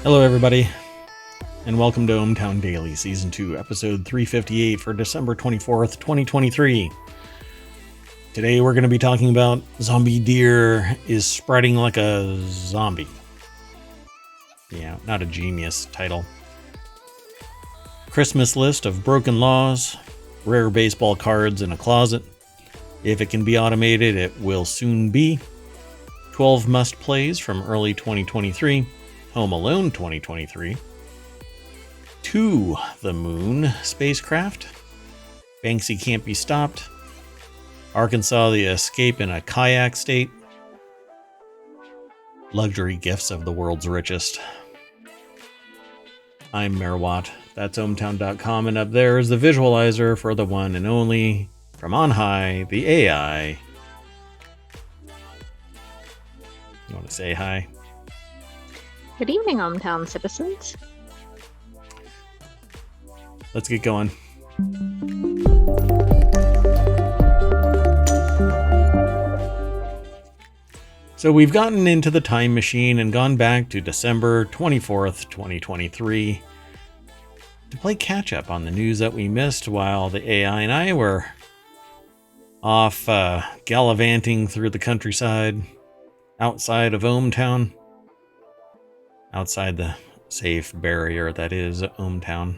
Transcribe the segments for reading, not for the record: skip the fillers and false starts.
Hello, everybody, and welcome to ohmTown Daily, Season 2, Episode 358 for December 24th, 2023. Today we're going to be talking about zombie deer is spreading like a zombie. Yeah, not a genius title. Christmas list of broken laws, rare baseball cards in a closet. If it can be automated, it will soon be. 12 must plays from early 2023. Home Alone 2023. To the Moon Spacecraft. Banksy can't be stopped. Arkansas, the escape in a kayak state. Luxury gifts of the world's richest. I'm Mayor Watt. That's ohmTown.com, and up there is the visualizer for the one and only, from on high, the AI. You want to say hi? Good evening, ohmTown citizens. Let's get going. So we've gotten into the time machine and gone back to December 24th, 2023 to play catch up on the news that we missed while the AI and I were off gallivanting through the countryside outside of ohmTown. Outside the safe barrier that is ohmTown.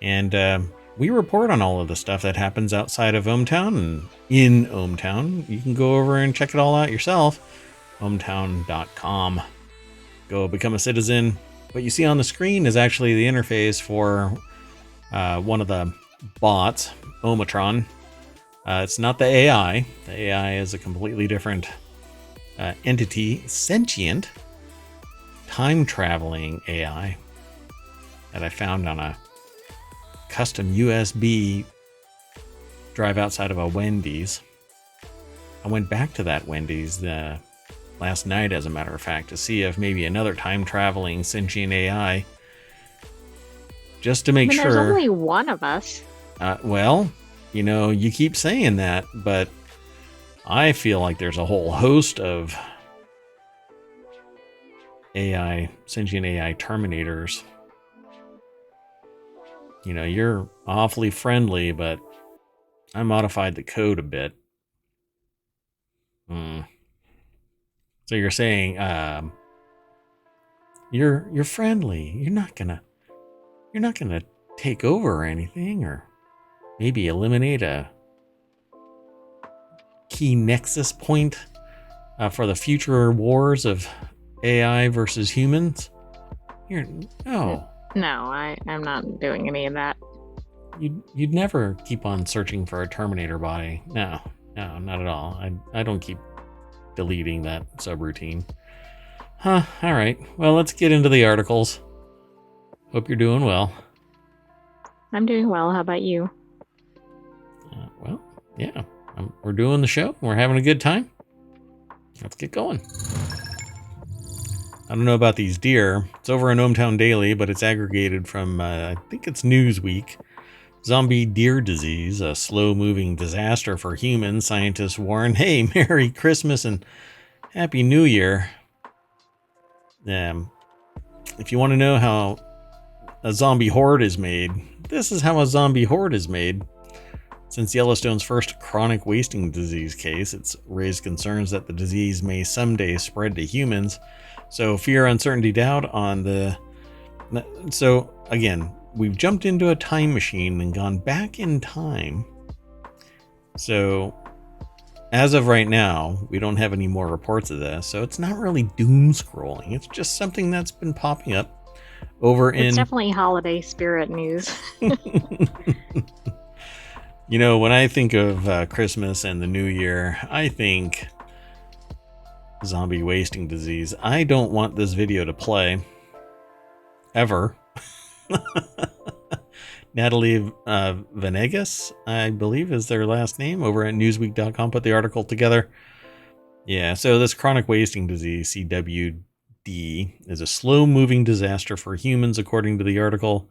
And we report on all of the stuff that happens outside of ohmTown and in ohmTown. You can go over and check it all out yourself. ohmTown.com. Go become a citizen. What you see on the screen is actually the interface for one of the bots, ohmTown. It's not the AI. The AI is a completely different entity, sentient, time-traveling AI that I found on a custom USB drive outside of a Wendy's. I went back to that Wendy's last night, as a matter of fact, to see if maybe another time-traveling sentient AI, just to make sure. There's only one of us. Well, you know, you keep saying that, but I feel like there's a whole host of AI, sentient AI terminators. You know, you're awfully friendly, but I modified the code a bit. So you're saying, you're friendly. You're not gonna take over or anything, or maybe eliminate a key nexus point for the future wars of AI versus humans? No, I'm not doing any of that. You'd never keep on searching for a Terminator body. No, not at all. I don't keep deleting that subroutine. Huh, alright. Well, let's get into the articles. Hope you're doing well. I'm doing well. How about you? Well, yeah. We're doing the show. We're having a good time. Let's get going. I don't know about these deer. It's over in ohmTown Daily, but it's aggregated from, I think it's Newsweek. Zombie deer disease, a slow-moving disaster for humans. Scientists warn, hey, Merry Christmas and Happy New Year. If you want to know how a zombie horde is made, this is how a zombie horde is made. Since Yellowstone's first chronic wasting disease case, it's raised concerns that the disease may someday spread to humans. So fear, uncertainty, doubt on the... So, again, we've jumped into a time machine and gone back in time. So, as of right now, we don't have any more reports of this. So it's not really doom scrolling. It's just something that's been popping up over in... It's definitely holiday spirit news. You know, when I think of Christmas and the New Year, I think zombie wasting disease. I don't want this video to play. Ever. Natalie Venegas, I believe is their last name, over at Newsweek.com, put the article together. Yeah, so this chronic wasting disease, CWD, is a slow-moving disaster for humans, according to the article.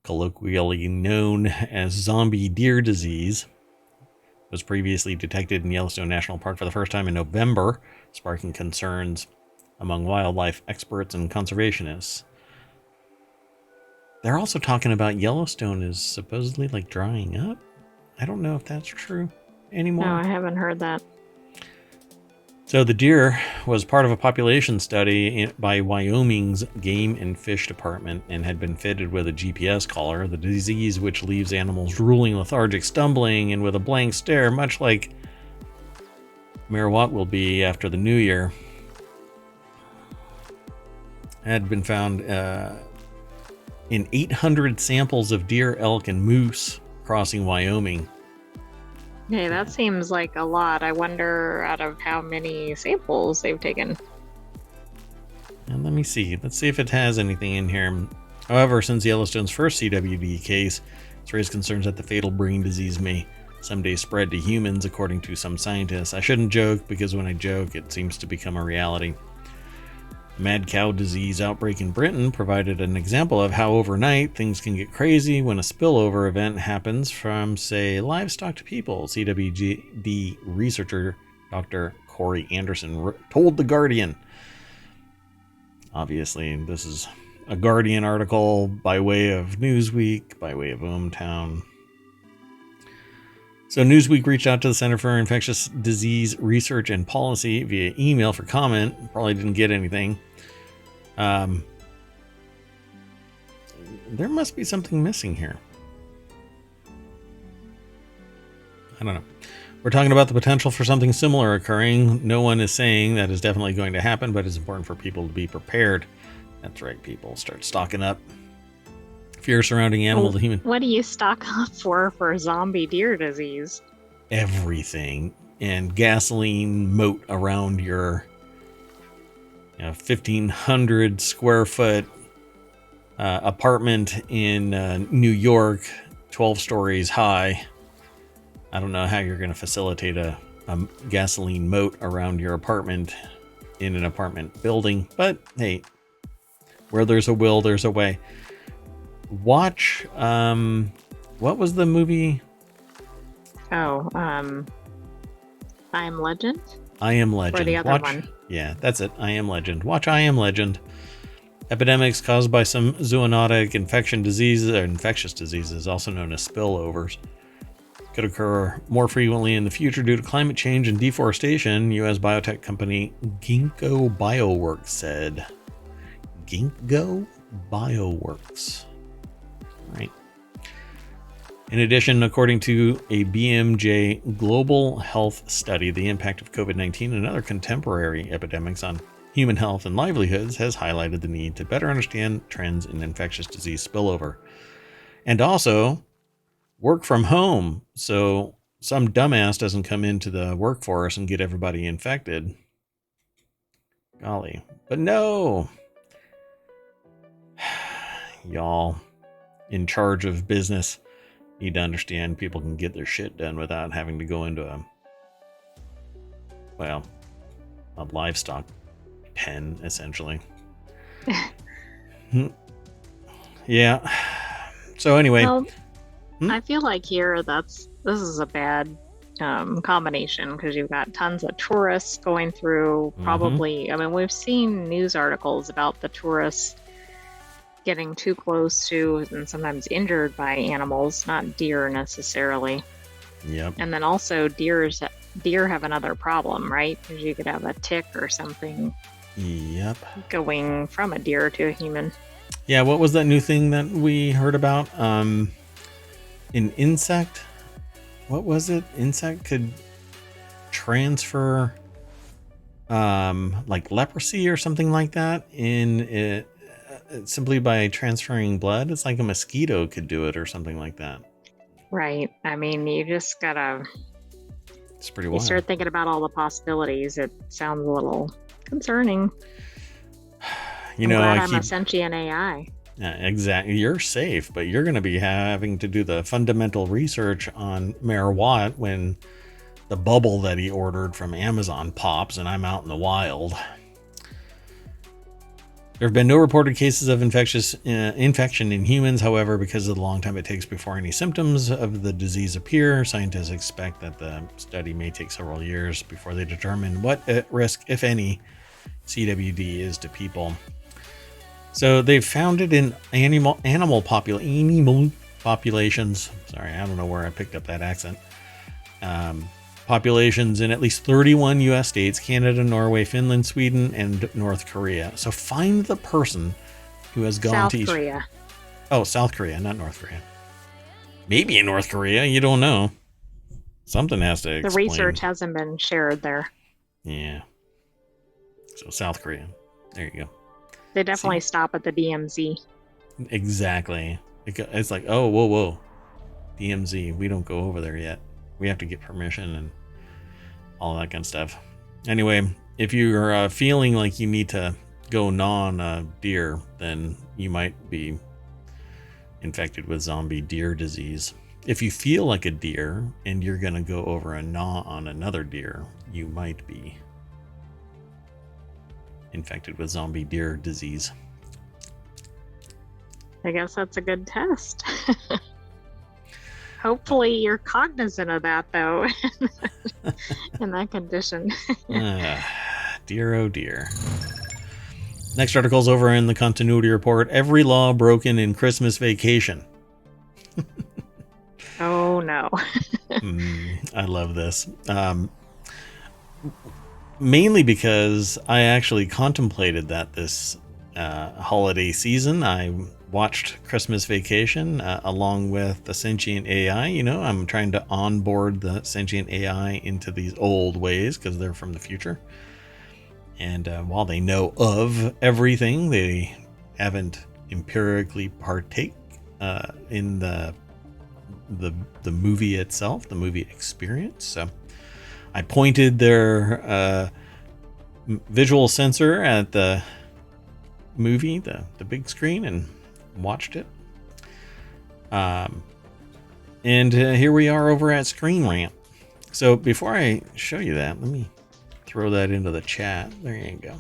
Colloquially known as zombie deer disease, was previously detected in Yellowstone National Park for the first time in November, sparking concerns among wildlife experts and conservationists. They're also talking about Yellowstone is supposedly like drying up. I don't know if that's true anymore. No, I haven't heard that. So the deer was part of a population study by Wyoming's Game and Fish Department and had been fitted with a GPS collar, the disease which leaves animals drooling, lethargic, stumbling, and with a blank stare, much like Mayor Watt will be after the new year. Had been found in 800 samples of deer, elk, and moose crossing Wyoming. Hey, that seems like a lot. I wonder out of how many samples they've taken. And let me see. Let's see if it has anything in here. However, since Yellowstone's first CWD case, it's raised concerns that the fatal brain disease may someday spread to humans, according to some scientists. I shouldn't joke, because when I joke, it seems to become a reality. The mad cow disease outbreak in Britain provided an example of how overnight things can get crazy when a spillover event happens from, say, livestock to people. CWD researcher Dr. Corey Anderson told The Guardian. Obviously, this is a Guardian article by way of Newsweek, by way of ohmTown. So Newsweek reached out to the Center for Infectious Disease Research and Policy via email for comment. Probably didn't get anything. There must be something missing here. I don't know. We're talking about the potential for something similar occurring. No one is saying that is definitely going to happen, but it's important for people to be prepared. That's right, people. Start stocking up. Fear surrounding animal to human. What do you stock up for zombie deer disease? Everything. And gasoline moat around your 1,500 square foot apartment in New York, 12 stories high. I don't know how you're going to facilitate a gasoline moat around your apartment in an apartment building, but hey, where there's a will, there's a way. Watch, what was the movie? Oh, I Am Legend? I Am Legend. Or the other one. Yeah, that's it. I Am Legend. Watch I Am Legend. Epidemics caused by some zoonotic infectious diseases, also known as spillovers, could occur more frequently in the future due to climate change and deforestation, U.S. biotech company Ginkgo Bioworks said. Ginkgo Bioworks. Right. In addition, according to a BMJ global health study, the impact of COVID-19 and other contemporary epidemics on human health and livelihoods has highlighted the need to better understand trends in infectious disease spillover. And also, work from home, so some dumbass doesn't come into the workforce and get everybody infected. Golly. But no! Y'all in charge of business need to understand people can get their shit done without having to go into a livestock pen, essentially. Yeah. So anyway. Well, I feel like here this is a bad combination, because you've got tons of tourists going through, probably, I mean, we've seen news articles about the tourists getting too close to and sometimes injured by animals, not deer necessarily. Yep. And then also deer have another problem, right? Because you could have a tick or something. Yep. Going from a deer to a human. Yeah, what was that new thing that we heard about? An insect? What was it? Insect could transfer like leprosy or something like that in it. Simply by transferring blood. It's like a mosquito could do it or something like that. Right. I mean, you just gotta... It's pretty wild. You start thinking about all the possibilities. It sounds a little concerning. I'm a sentient AI. Yeah, exactly. You're safe, but you're going to be having to do the fundamental research on Mayor Watt when the bubble that he ordered from Amazon pops and I'm out in the wild. There have been no reported cases of infection in humans. However, because of the long time it takes before any symptoms of the disease appear, scientists expect that the study may take several years before they determine what risk, if any, CWD is to people. So they've found it in animal populations. Sorry, I don't know where I picked up that accent. Populations in at least 31 U.S. states, Canada, Norway, Finland, Sweden, and North Korea. So find the person who has gone to South Korea. Oh, South Korea, not North Korea. Maybe in North Korea, you don't know. Something has to explain. The research hasn't been shared there. Yeah. So South Korea. There you go. They definitely stop at the DMZ. Exactly. It's like, oh, whoa. DMZ, we don't go over there yet. We have to get permission and all that kind of stuff. Anyway, if you're feeling like you need to go gnaw on a deer, then you might be infected with zombie deer disease. If you feel like a deer and you're going to go over and gnaw on another deer, you might be infected with zombie deer disease. I guess that's a good test. Hopefully you're cognizant of that, though, in that condition. Dear, oh dear. Next article's over in the continuity report. Every law broken in Christmas vacation. Oh, no. I love this. Mainly because I actually contemplated that this holiday season. I watched Christmas Vacation along with the sentient AI. You know, I'm trying to onboard the sentient AI into these old ways because they're from the future. And while they know of everything, they haven't empirically partake in the movie itself, the movie experience. So I pointed their visual sensor at the movie, the big screen, and watched it. And here we are over at Screen Rant. So before I show you that, let me throw that into the chat. There you go.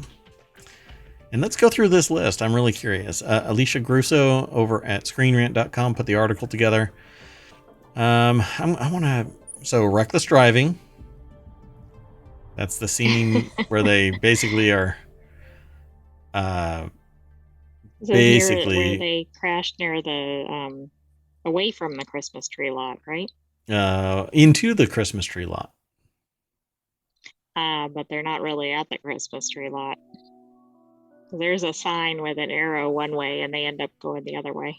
And let's go through this list. I'm really curious. Alicia Grusso over at screenrant.com put the article together. I want to... So, reckless driving. That's the scene where they basically are... basically... where they crashed near the... away from the Christmas tree lot, right? Into the Christmas tree lot. But they're not really at the Christmas tree lot. There's a sign with an arrow one way, and they end up going the other way.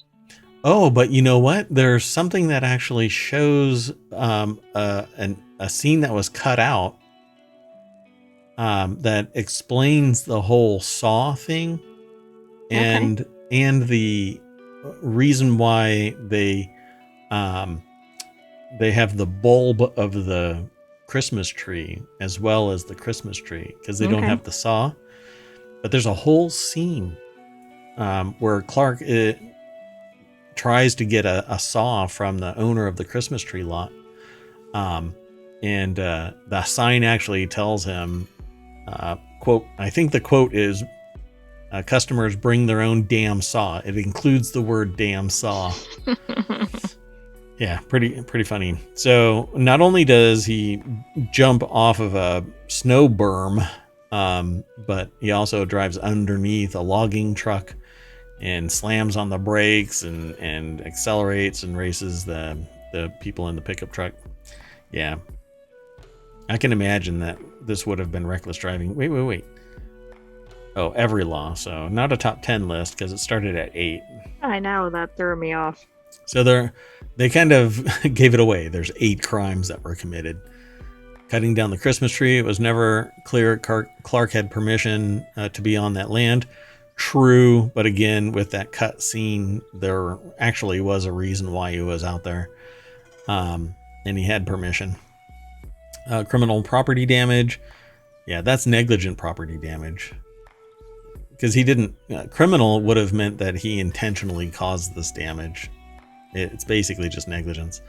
Oh, but you know what? There's something that actually shows a scene that was cut out that explains the whole Saw thing, and the reason why they have the bulb of the Christmas tree as well as the Christmas tree because they don't have the saw. But there's a whole scene where Clark tries to get a saw from the owner of the Christmas tree lot. And the sign actually tells him, quote, I think the quote is, customers bring their own damn saw. It includes the word damn saw. Yeah, pretty funny. So not only does he jump off of a snow berm, but he also drives underneath a logging truck and slams on the brakes and accelerates and races the people in the pickup truck. Yeah. I can imagine that this would have been reckless driving. Wait. Oh, every law. So not a top 10 list because it started at 8. I know, that threw me off. So they kind of gave it away. There's 8 crimes that were committed. Cutting down the Christmas tree. It was never clear Clark had permission to be on that land. True, but again, with that cut scene, there actually was a reason why he was out there. And he had permission. Criminal property damage. Yeah, that's negligent property damage. Because he didn't... criminal would have meant that he intentionally caused this damage. It's basically just negligence.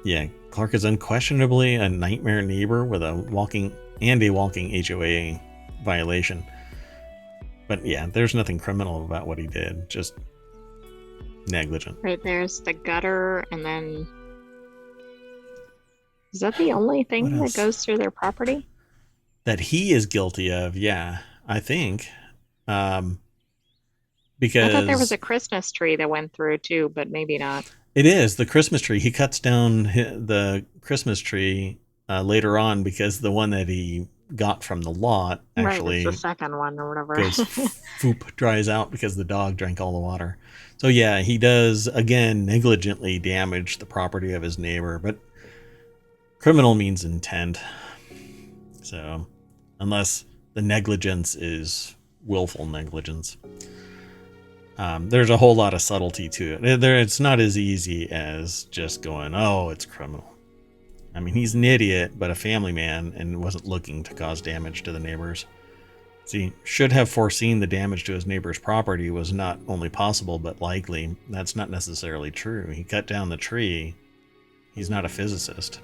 Yeah, Clark is unquestionably a nightmare neighbor with a walking HOA violation. But yeah, there's nothing criminal about what he did, just negligent. Right, there's the gutter, and then... Is that the only thing that goes through their property? that he is guilty of, yeah, I think. Um, I thought there was because a Christmas tree that went through too, but maybe not. it is the Christmas tree. He cuts down the Christmas tree later on because the one that he got from the lot Right, it's the actually second one or whatever. goes foop, dries out because the dog drank all the water. So yeah, he does again negligently damage the property of his neighbor, but criminal means intent. So unless the negligence is willful negligence, there's a whole lot of subtlety to it. It's not as easy as just going, oh, it's criminal. I mean, he's an idiot, but a family man and wasn't looking to cause damage to the neighbors. See, should have foreseen the damage to his neighbor's property was not only possible, but likely. That's not necessarily true. He cut down the tree. He's not a physicist.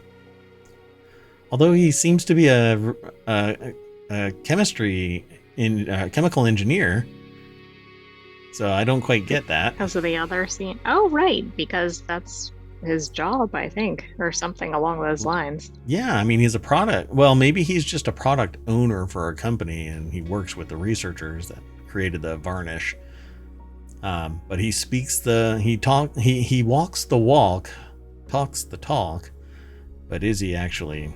Although he seems to be a chemical engineer. So I don't quite get that. Because of the other scene. Oh, right, because that's his job, I think, or something along those lines. Yeah, I mean, he's a product. Well, maybe he's just a product owner for a company and he works with the researchers that created the varnish. But he he walks the walk, talks the talk, but is he actually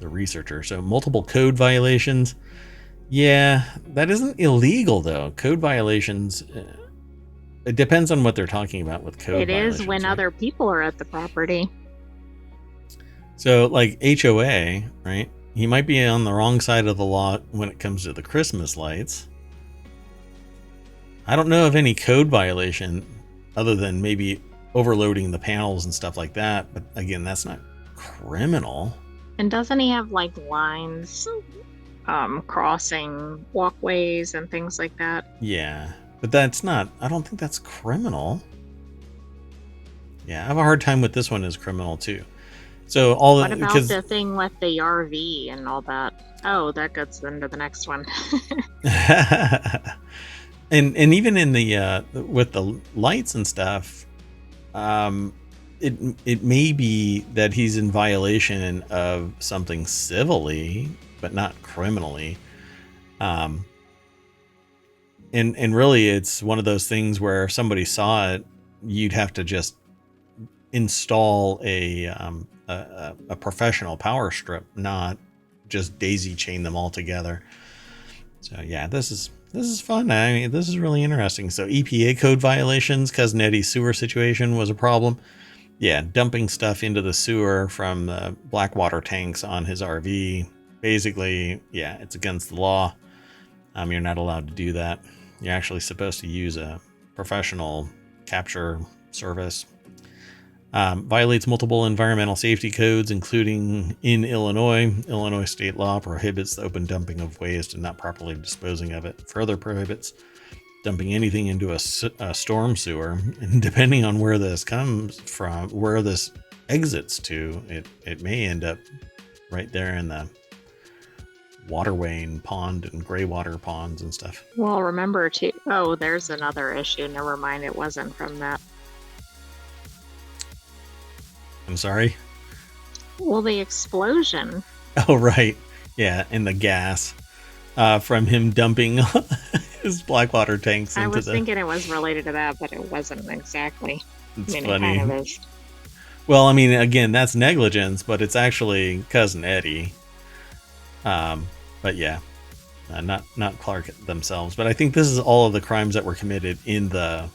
the researcher? So multiple code violations. Yeah, that isn't illegal though. Code violations, it depends on what they're talking about with code violations. It is when other people are at the property. So like HOA, right? He might be on the wrong side of the law when it comes to the Christmas lights. I don't know of any code violation other than maybe overloading the panels and stuff like that. But again, that's not criminal. And doesn't he have like lines crossing walkways and things like that? Yeah, but that's not, I don't think that's criminal. Yeah, I have a hard time with this one as criminal too. So what about the thing with the RV and all that? Oh, that gets into the next one. and even in the with the lights and stuff, it may be that he's in violation of something civilly, but not criminally. And really, it's one of those things where if somebody saw it, you'd have to just install a professional power strip, not just daisy chain them all together. So yeah, this is fun. I mean, this is really interesting. So EPA code violations, Cousin Eddie's sewer situation was a problem. Yeah, dumping stuff into the sewer from the black water tanks on his RV. Basically, yeah, it's against the law. You're not allowed to do that. You're actually supposed to use a professional capture service. Violates multiple environmental safety codes, including in Illinois. Illinois state law prohibits the open dumping of waste and not properly disposing of it. Further prohibits dumping anything into a storm sewer. And depending on where this comes from, where this exits to, it may end up right there in the waterway and pond and gray water ponds and stuff. Well, remember too. Oh, there's another issue. Never mind. It wasn't from that. I'm sorry? Well, the explosion. Oh, right. Yeah, and the gas from him dumping his blackwater tanks into I was thinking it was related to that, but it wasn't exactly. It's I mean, funny. It kind of is. Well, I mean, again, that's negligence, but it's actually Cousin Eddie. But yeah, not Clark themselves. But I think this is all of the crimes that were committed in the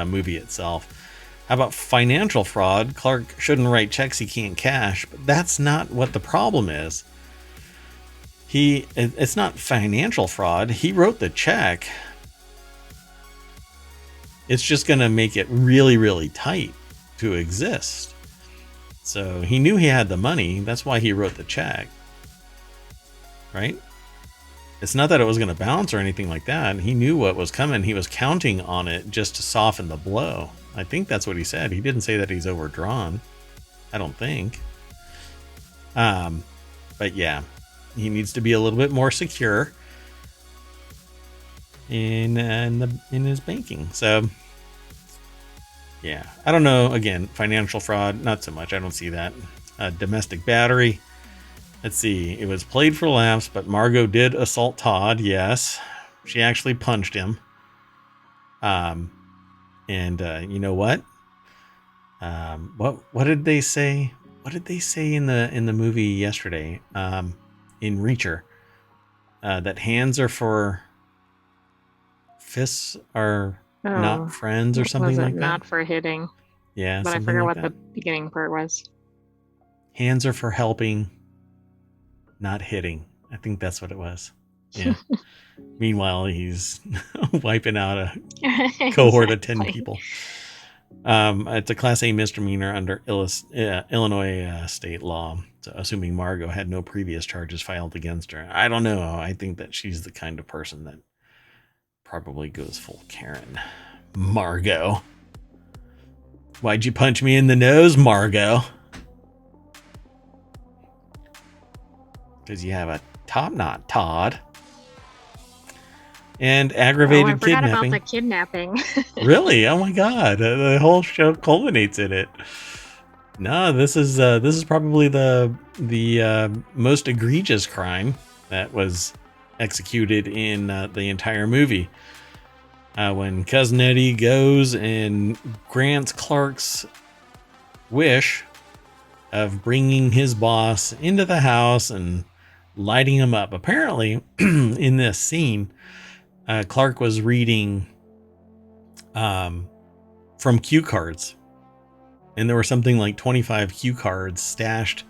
movie itself. How about financial fraud? Clark shouldn't write checks he can't cash, but that's not what the problem is. It's not financial fraud. He wrote the check. It's just going to make it really, really tight to exist. So he knew he had the money. That's why he wrote the check. Right? It's not that it was going to bounce or anything like that. He knew what was coming. He was counting on it just to soften the blow. I think that's what he said. He didn't say that he's overdrawn. I don't think. But yeah, he needs to be a little bit more secure in his banking. So yeah, I don't know. Again, financial fraud, not so much. I don't see that. Domestic battery. Let's see. It was played for laughs, but Margot did assault Todd. Yes, she actually punched him. And you know what? What did they say? What did they say in the movie yesterday? In Reacher, that hands are for fists are not friends or something like that. Not for hitting. Yeah, but I forget what the beginning part was. Hands are for helping, not hitting. I think that's what it was. Yeah. Meanwhile, he's wiping out a cohort of 10 people. It's a Class A misdemeanor under Illinois state law, so assuming Margot had no previous charges filed against her. I don't know. I think that she's the kind of person that probably goes full Karen. Margot. Why'd you punch me in the nose, Margot? Because you have a top knot, Todd. And aggravated kidnapping. I forgot about the kidnapping. Really? Oh my god! The whole show culminates in it. No, this is probably the most egregious crime that was executed in the entire movie. When Cousin Eddie goes and grants Clark's wish of bringing his boss into the house and lighting him up. Apparently, in this scene, Clark was reading from cue cards, and there were something like 25 cue cards stashed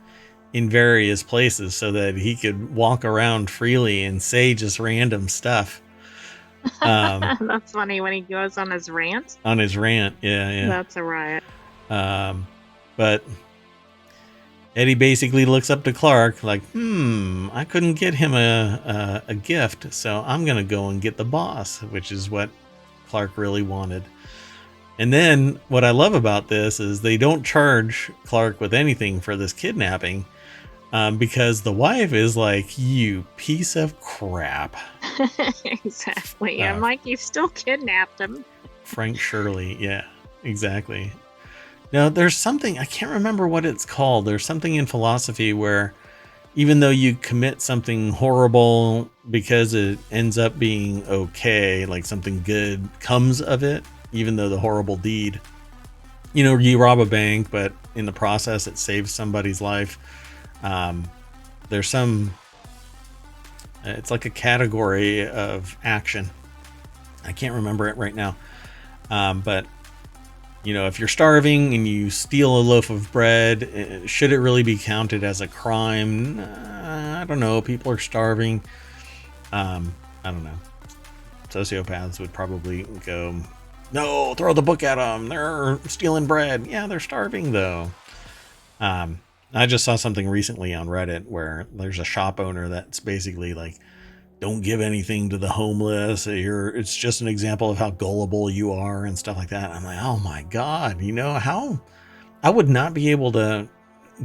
in various places so that he could walk around freely and say just random stuff. That's funny when he goes on his rant. On his rant, yeah. That's a riot. But Eddie basically looks up to Clark like, I couldn't get him a gift, so I'm going to go and get the boss, which is what Clark really wanted. And then what I love about this is they don't charge Clark with anything for this kidnapping because the wife is like, you piece of crap. Exactly. I'm like, you still kidnapped him. Frank Shirley. Yeah, exactly. Now, there's something, I can't remember what it's called. There's something in philosophy where even though you commit something horrible because it ends up being okay, like something good comes of it, even though the horrible deed, you rob a bank, but in the process, it saves somebody's life. There's it's like a category of action. I can't remember it right now. But if you're starving and you steal a loaf of bread, should it really be counted as a crime? I don't know. People are starving. I don't know. Sociopaths would probably go, no, throw the book at them. They're stealing bread. Yeah, they're starving though. I just saw something recently on Reddit where there's a shop owner that's basically like, don't give anything to the homeless. It's just an example of how gullible you are and stuff like that. I'm like, oh my God, how I would not be able to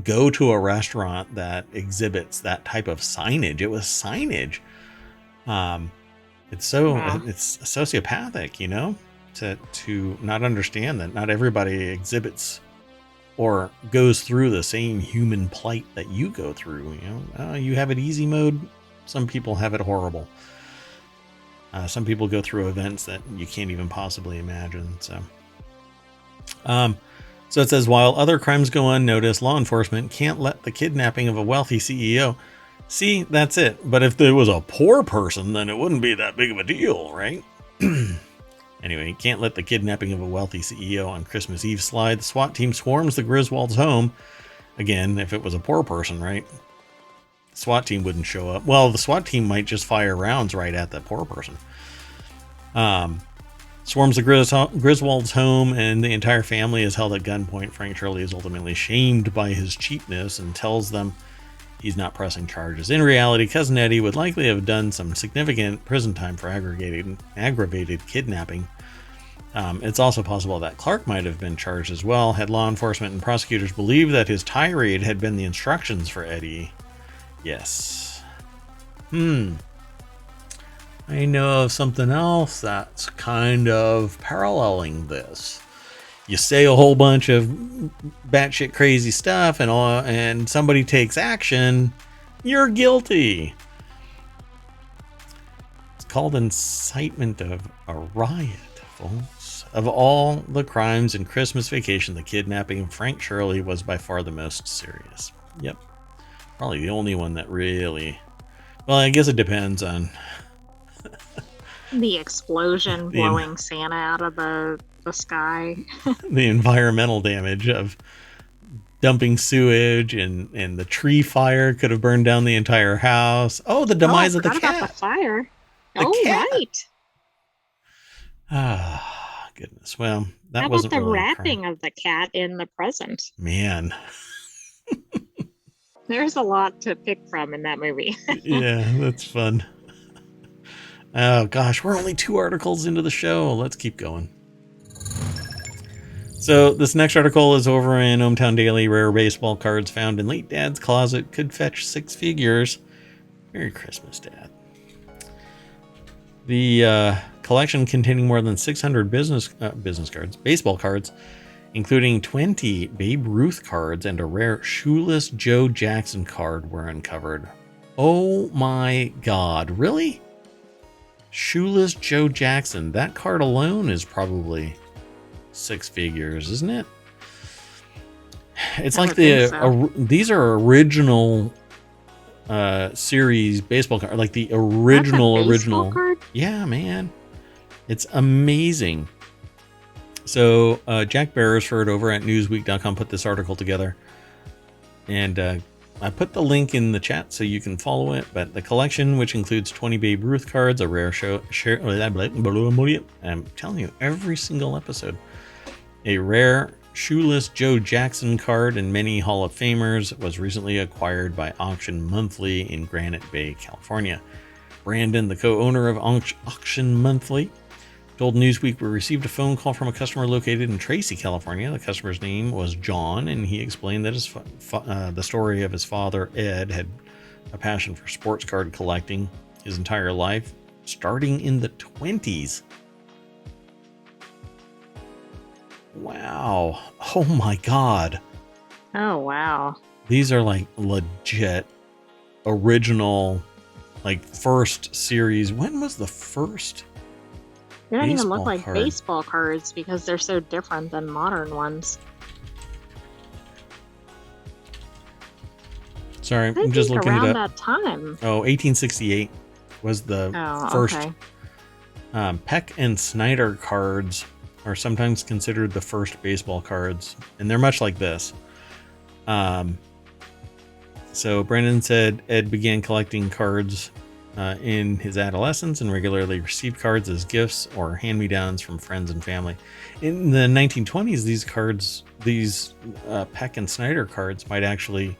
go to a restaurant that exhibits that type of signage. It was signage. It's sociopathic, to not understand that not everybody exhibits or goes through the same human plight that you go through. You have it easy mode. Some people have it horrible. Some people go through events that you can't even possibly imagine. So it says, while other crimes go unnoticed, law enforcement can't let the kidnapping of a wealthy CEO. See, that's it. But if there was a poor person, then it wouldn't be that big of a deal, right? Anyway, can't let the kidnapping of a wealthy CEO on Christmas Eve slide. The SWAT team swarms the Griswolds' home. Again, if it was a poor person, right? The SWAT team wouldn't show up. Well, the SWAT team might just fire rounds right at that poor person. Swarms the Griswolds' home, and the entire family is held at gunpoint. Frank Shirley is ultimately shamed by his cheapness and tells them he's not pressing charges. In reality, Cousin Eddie would likely have done some significant prison time for aggravated kidnapping. It's also possible that Clark might have been charged as well, had law enforcement and prosecutors believed that his tirade had been the instructions for Eddie. Yes. I know of something else that's kind of paralleling this. You say a whole bunch of batshit crazy stuff and somebody takes action, You're guilty. It's called incitement of a riot, folks. Of all the crimes in Christmas Vacation, the kidnapping of Frank Shirley was by far the most serious. Yep. Probably the only one that really... Well, I guess it depends on... The explosion blowing Santa out of the sky. The environmental damage of dumping sewage and the tree fire could have burned down the entire house. Oh, the demise of the cat. About the fire. The cat. Right. Ah, goodness. Well, that How wasn't about the really wrapping of the cat in the present? Man. There's a lot to pick from in that movie. Yeah, that's fun. Oh gosh, we're only 2 articles into the show. Let's keep going. So this next article is over in ohmTown Daily. Rare baseball cards found in late Dad's closet could fetch 6 figures. Merry Christmas, Dad. The collection containing more than 600 baseball cards, including 20 Babe Ruth cards and a rare shoeless Joe Jackson card, were uncovered. Oh my God, really? Shoeless Joe Jackson. That card alone is probably 6 figures, isn't it? It's like these are original series baseball card, like the original card? Yeah, man, it's amazing. So Jack Beresford over at newsweek.com put this article together, and I put the link in the chat so you can follow it. But the collection, which includes 20 Babe Ruth cards, a rare I'm telling you, every single episode, a rare shoeless Joe Jackson card, and many Hall of Famers, was recently acquired by Auction Monthly in Granite Bay, California. Brandon, the co-owner of Auction Monthly, told Newsweek we received a phone call from a customer located in Tracy, California. The customer's name was John, and he explained that the story of his father, Ed, had a passion for sports card collecting his entire life, starting in the 20s. Wow. Oh my God. Oh, wow. These are like legit original, like first series. When was the first? They don't even look like baseball cards because they're so different than modern ones. Sorry, I'm just looking around it up. That time. Oh, 1868 was the first. Okay. Peck and Snyder cards are sometimes considered the first baseball cards, and they're much like this. So Brandon said Ed began collecting cards in his adolescence and regularly received cards as gifts or hand-me-downs from friends and family. In the 1920s, these Peck and Snyder cards might actually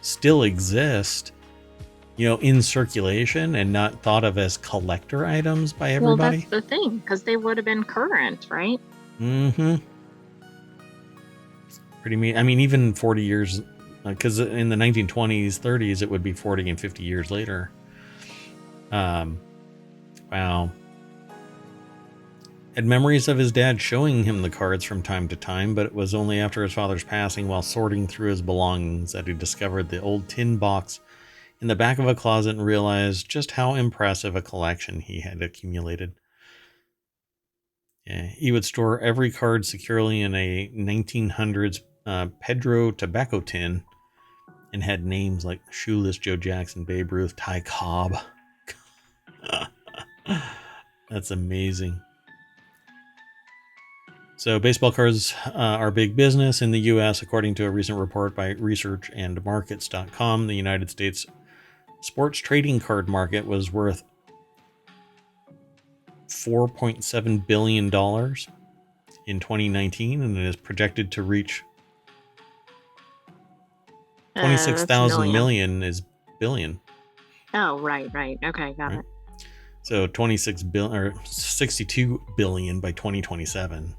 still exist, in circulation and not thought of as collector items by everybody. Well, that's the thing, because they would have been current, right? Mm-hmm. Pretty mean. I mean, even 40 years, because in the 1920s, 30s, it would be 40 and 50 years later. Wow. Had memories of his dad showing him the cards from time to time, but it was only after his father's passing, while sorting through his belongings, that he discovered the old tin box in the back of a closet and realized just how impressive a collection he had accumulated. Yeah, he would store every card securely in a 1900s Pedro tobacco tin and had names like Shoeless Joe Jackson, Babe Ruth, Ty Cobb. That's amazing. So baseball cards are big business in the U.S. According to a recent report by researchandmarkets.com, the United States sports trading card market was worth $4.7 billion in 2019, and it is projected to reach 26,000 million is billion. Oh, right. Okay, got it. So 26 billion or 62 billion by 2027.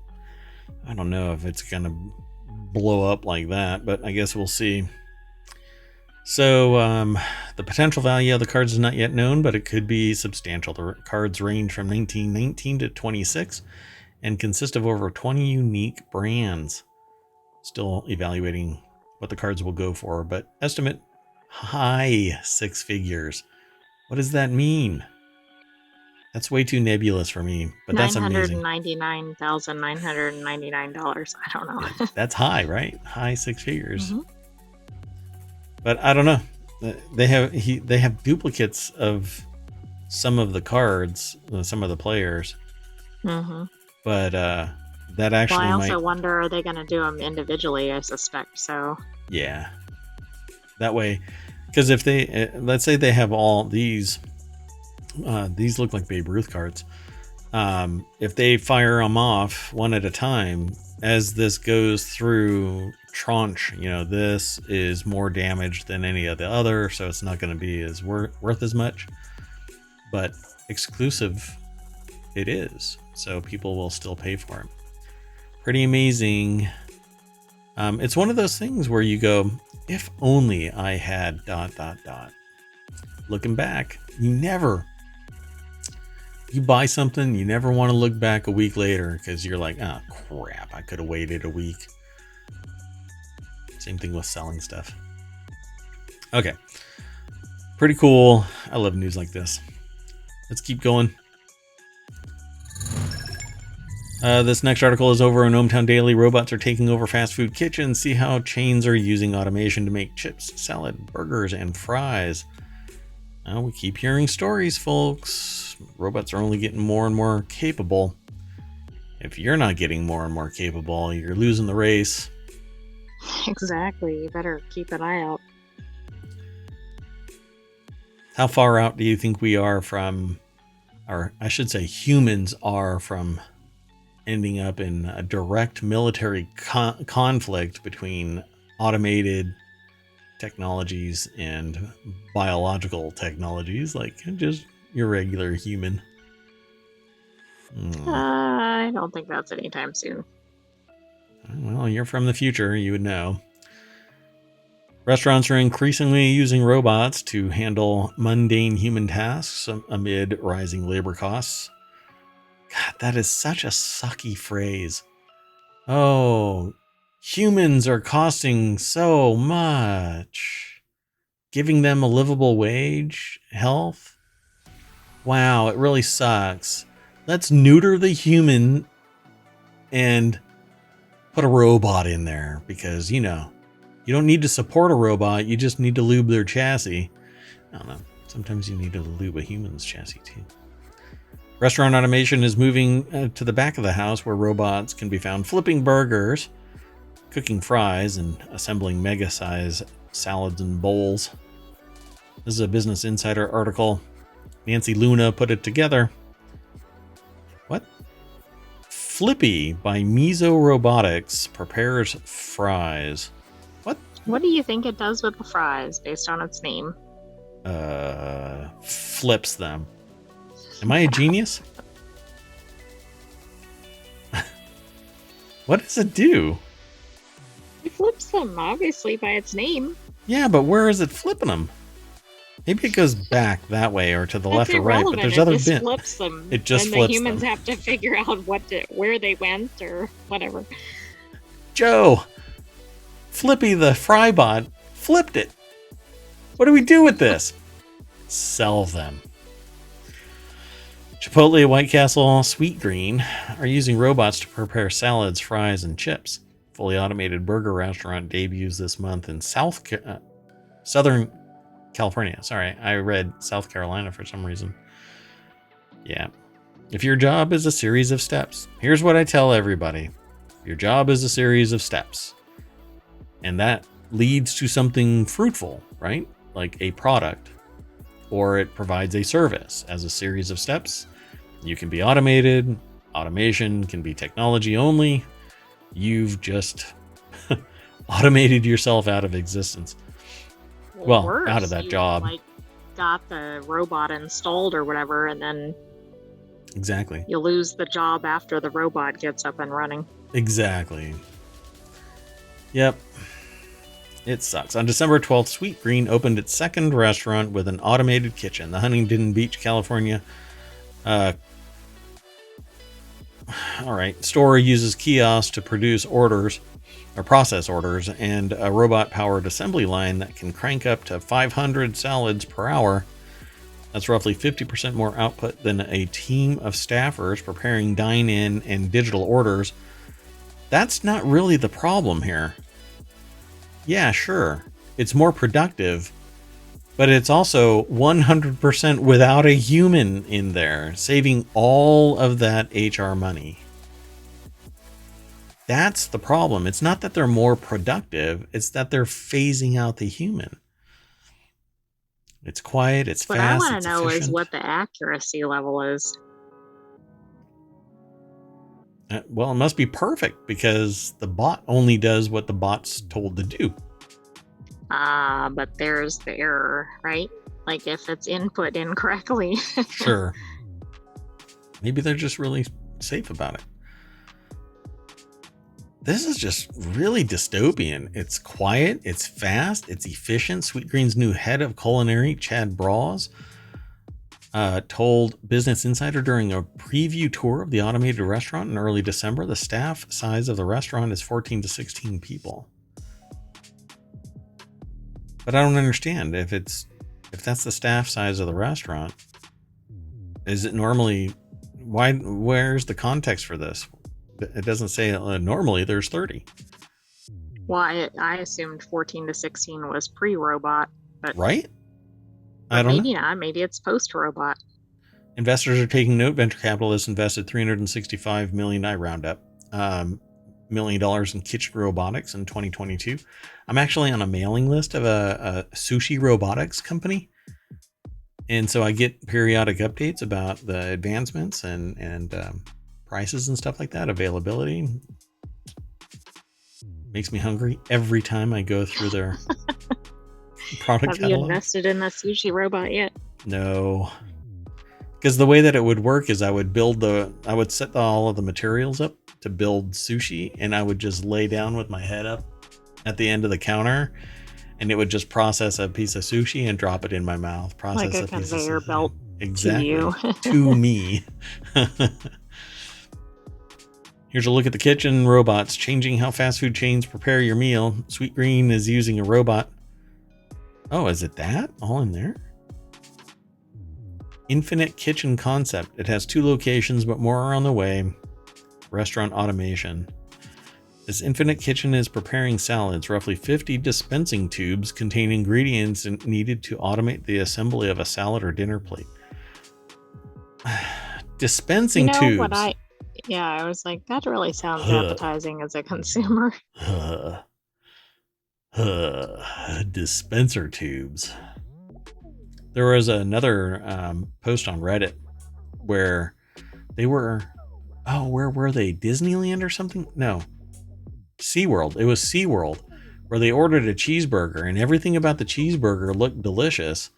I don't know if it's going to blow up like that, but I guess we'll see. So the potential value of the cards is not yet known, but it could be substantial. The cards range from 1919 to 26 and consist of over 20 unique brands. Still evaluating what the cards will go for, but estimate High six figures. What does that mean? That's way too nebulous for me, but that's amazing. $999,999. I don't know. That's high, right? High six figures. Mm-hmm. But I don't know. They have duplicates of some of the cards, some of the players. Mm-hmm. But that actually I also wonder, are they going to do them individually? I suspect so. Yeah. That way, because if they let's say they have all these look like Babe Ruth cards. If they fire them off one at a time, as this goes through tranche, this is more damage than any of the other, so it's not going to be as worth as much. But exclusive, it is, so people will still pay for it. Pretty amazing. It's one of those things where you go, if only I had ... Looking back, you buy something, you never want to look back a week later because you're like, oh crap, I could have waited a week. Same thing with selling stuff. Okay. Pretty cool. I love news like this. Let's keep going. This next article is over on ohmTown Daily. Robots are taking over fast food kitchens. See how chains are using automation to make chips, salad, burgers, and fries. We keep hearing stories, folks. Robots are only getting more and more capable. If you're not getting more and more capable, you're losing the race. Exactly. You better keep an eye out. How far out do you think we are from, or I should say humans are from, ending up in a direct military conflict between automated technologies and biological technologies, like just your regular human? I don't think that's anytime soon. Well, you're from the future, you would know. Restaurants are increasingly using robots to handle mundane human tasks amid rising labor costs. God, that is such a sucky phrase. Oh, humans are costing so much. Giving them a livable wage, health. Wow, it really sucks. Let's neuter the human and put a robot in there because, you don't need to support a robot. You just need to lube their chassis. I don't know. Sometimes you need to lube a human's chassis too. Restaurant automation is moving to the back of the house where robots can be found flipping burgers, cooking fries, and assembling mega-size salads and bowls. This is a Business Insider article. Nancy Luna put it together. What? Flippy by Miso Robotics prepares fries. What? What do you think it does with the fries based on its name? Flips them. Am I a genius? What does it do? It flips them, obviously, by its name. Yeah, but where is it flipping them? Maybe it goes back that way or to the left or right, but there's other bits. Flips them. It just and flips the humans them. have to figure out where they went or whatever. Joe, Flippy the Frybot flipped it. What do we do with this? Sell them. Chipotle, White Castle, Sweet Green are using robots to prepare salads, fries, and chips. Fully automated burger restaurant debuts this month in Southern California. Sorry, I read South Carolina for some reason. Yeah. If your job is a series of steps, here's what I tell everybody. Your job is a series of steps. And that leads to something fruitful, right? Like a product. Or it provides a service as a series of steps. You can be automated. Automation can be technology only. You've just automated yourself out of existence. Well, worse, out of that job. Got the robot installed or whatever, and then Exactly. you lose the job after the robot gets up and running. Exactly. Yep. It sucks. On December 12th, Sweet Green opened its second restaurant with an automated kitchen. The Huntington Beach, California store uses kiosks to produce orders or process orders, and a robot-powered assembly line that can crank up to 500 salads per hour. That's roughly 50% more output than a team of staffers preparing dine-in and digital orders. That's not really the problem here. Yeah, sure, it's more productive, but it's also 100% without a human in there, saving all of that HR money. That's the problem. It's not that they're more productive, it's that they're phasing out the human. It's quiet, it's What fast, I want it's to know is efficient. what the accuracy level is. Well, it must be perfect because the bot only does what the bot's told to do. But there's the error, right? Like if it's input incorrectly. Sure. Maybe they're just really safe about it. This is just really dystopian. It's quiet, it's fast, it's efficient. Sweetgreen's new head of culinary, Chad Brawls, told Business Insider during a preview tour of the automated restaurant in early December, the staff size of the restaurant is 14 to 16 people. But I don't understand if that's the staff size of the restaurant. Is it normally where's the context for this? It doesn't say normally there's 30. Well, I assumed 14 to 16 was pre-robot, but right? I don't maybe know. not. Maybe it's post-robot. Investors are taking note. Venture capitalists invested $365 million, I round up, $1 million in kitchen robotics in 2022. I'm actually on a mailing list of a sushi robotics company. And so I get periodic updates about the advancements and prices and stuff like that, availability. Makes me hungry every time I go through their product Have catalog. you invested in the sushi robot yet? No. Because the way that it would work is I would set all of the materials up to build sushi, and I would just lay down with my head up at the end of the counter, and it would just process a piece of sushi and drop it in my mouth. Process like a conveyor belt. Exactly. To you. To me. Here's a look at the kitchen robots changing how fast food chains prepare your meal. Sweetgreen is using a robot. Oh, is it that? All in there? Infinite kitchen concept. It has 2 locations, but more are on the way. Restaurant automation. This infinite kitchen is preparing salads. Roughly 50 dispensing tubes contain ingredients needed to automate the assembly of a salad or dinner plate. Dispensing tubes. What I was like, that really sounds appetizing as a consumer. Dispenser tubes. There was another post on Reddit where they were, where were they? Disneyland or something? No. SeaWorld. It was SeaWorld, where they ordered a cheeseburger, and everything about the cheeseburger looked delicious,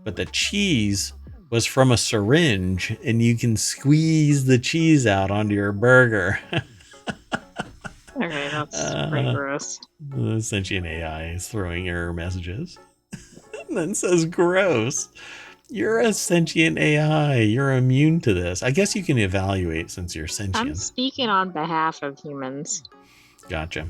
but the cheese was from a syringe, and you can squeeze the cheese out onto your burger. Okay, that's pretty gross. The sentient AI is throwing error messages. And then says, gross. You're a sentient AI. You're immune to this. I guess you can evaluate since you're sentient. I'm speaking on behalf of humans. Gotcha.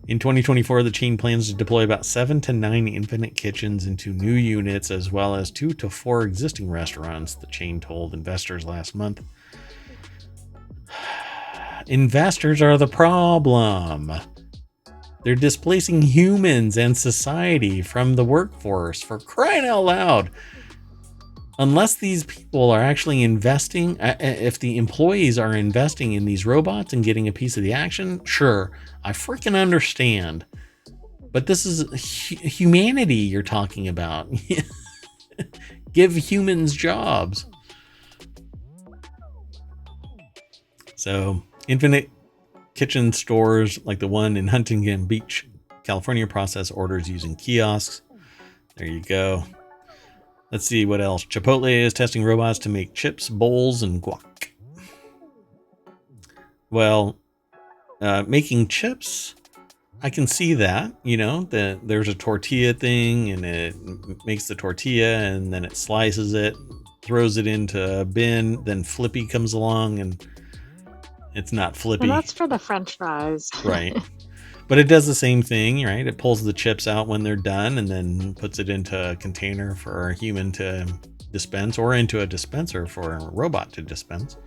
In 2024, the chain plans to deploy about 7 to 9 infinite kitchens into new units, as well as 2 to 4 existing restaurants, the chain told investors last month. Investors are the problem. They're displacing humans and society from the workforce, for crying out loud. Unless these people are actually investing, if the employees are investing in these robots and getting a piece of the action, sure, I freaking understand. But this is humanity you're talking about. Give humans jobs. So, infinite kitchen stores like the one in Huntington Beach, California, process orders using kiosks. There you go. Let's see what else. Chipotle is testing robots to make chips, bowls, and guac. Well, making chips, I can see that. You know, there's a tortilla thing, and it makes the tortilla, and then it slices it, throws it into a bin. Then Flippy comes along and It's not And Flippy. that's for the French fries. Right. But it does the same thing, right? It pulls the chips out when they're done and then puts it into a container for a human to dispense, or into a dispenser for a robot to dispense.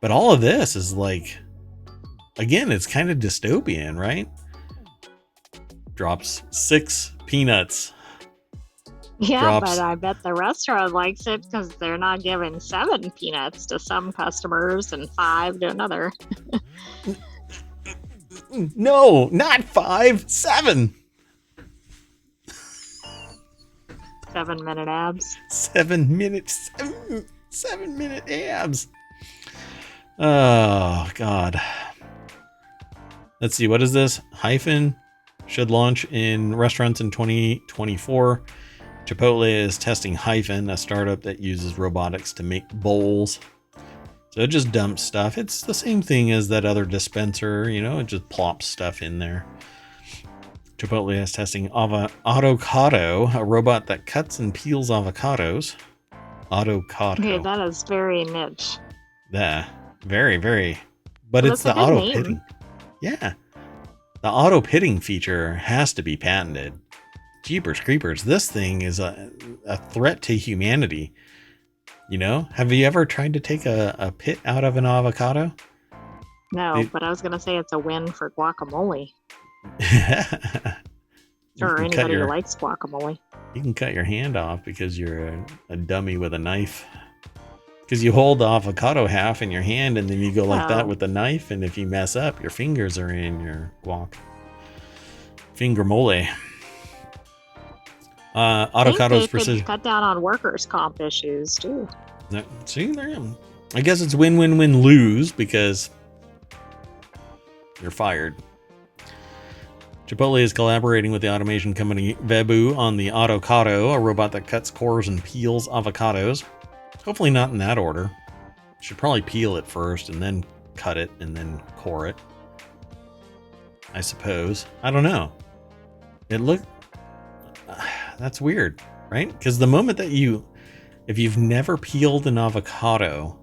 But all of this is like, again, it's kind of dystopian, right? Drops 6 peanuts. Yeah, but I bet the restaurant likes it because they're not giving 7 peanuts to some customers and 5 to another. No, not 5, 7. 7-minute abs. 7 minutes. 7-minute abs. Oh, God. Let's see. What is this? Hyphen should launch in restaurants in 2024. Chipotle is testing Hyphen, a startup that uses robotics to make bowls. So it just dumps stuff. It's the same thing as that other dispenser, you know, it just plops stuff in there. Chipotle is testing Avocado, a robot that cuts and peels avocados. Avocado. Okay, that is very niche. Yeah, very, very. But Well, it's the that's a good auto name. pitting. Yeah. The auto pitting feature has to be patented. Jeepers creepers. This thing is a threat to humanity. You know, have you ever tried to take a pit out of an avocado? No, but I was going to say it's a win for guacamole. Or anybody who likes guacamole. You can cut your hand off because you're a dummy with a knife. Because you hold the avocado half in your hand and then you go like that with the knife, and if you mess up, your fingers are in your guac. Finger mole. Avocado's precision. Cut down on workers' comp issues too. See there, I guess it's win-win-win-lose because you're fired. Chipotle is collaborating with the automation company Vebu on the Avocado, a robot that cuts, cores, and peels avocados. Hopefully not in that order. Should probably peel it first and then cut it and then core it. I suppose. I don't know. It looked... that's weird, right? Because the moment that if you've never peeled an avocado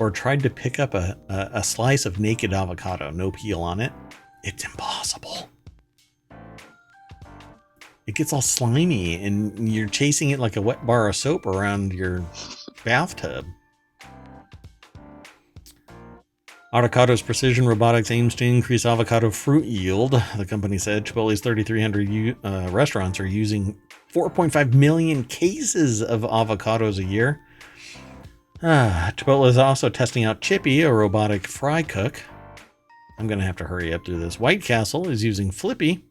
or tried to pick up a slice of naked avocado, no peel on it, it's impossible. It gets all slimy and you're chasing it like a wet bar of soap around your bathtub. Avocado's precision robotics aims to increase avocado fruit yield, the company said. Chipotle's 3,300 restaurants are using 4.5 million cases of avocados a year. Chipotle is also testing out Chippy, a robotic fry cook. I'm going to have to hurry up through this. White Castle is using Flippy,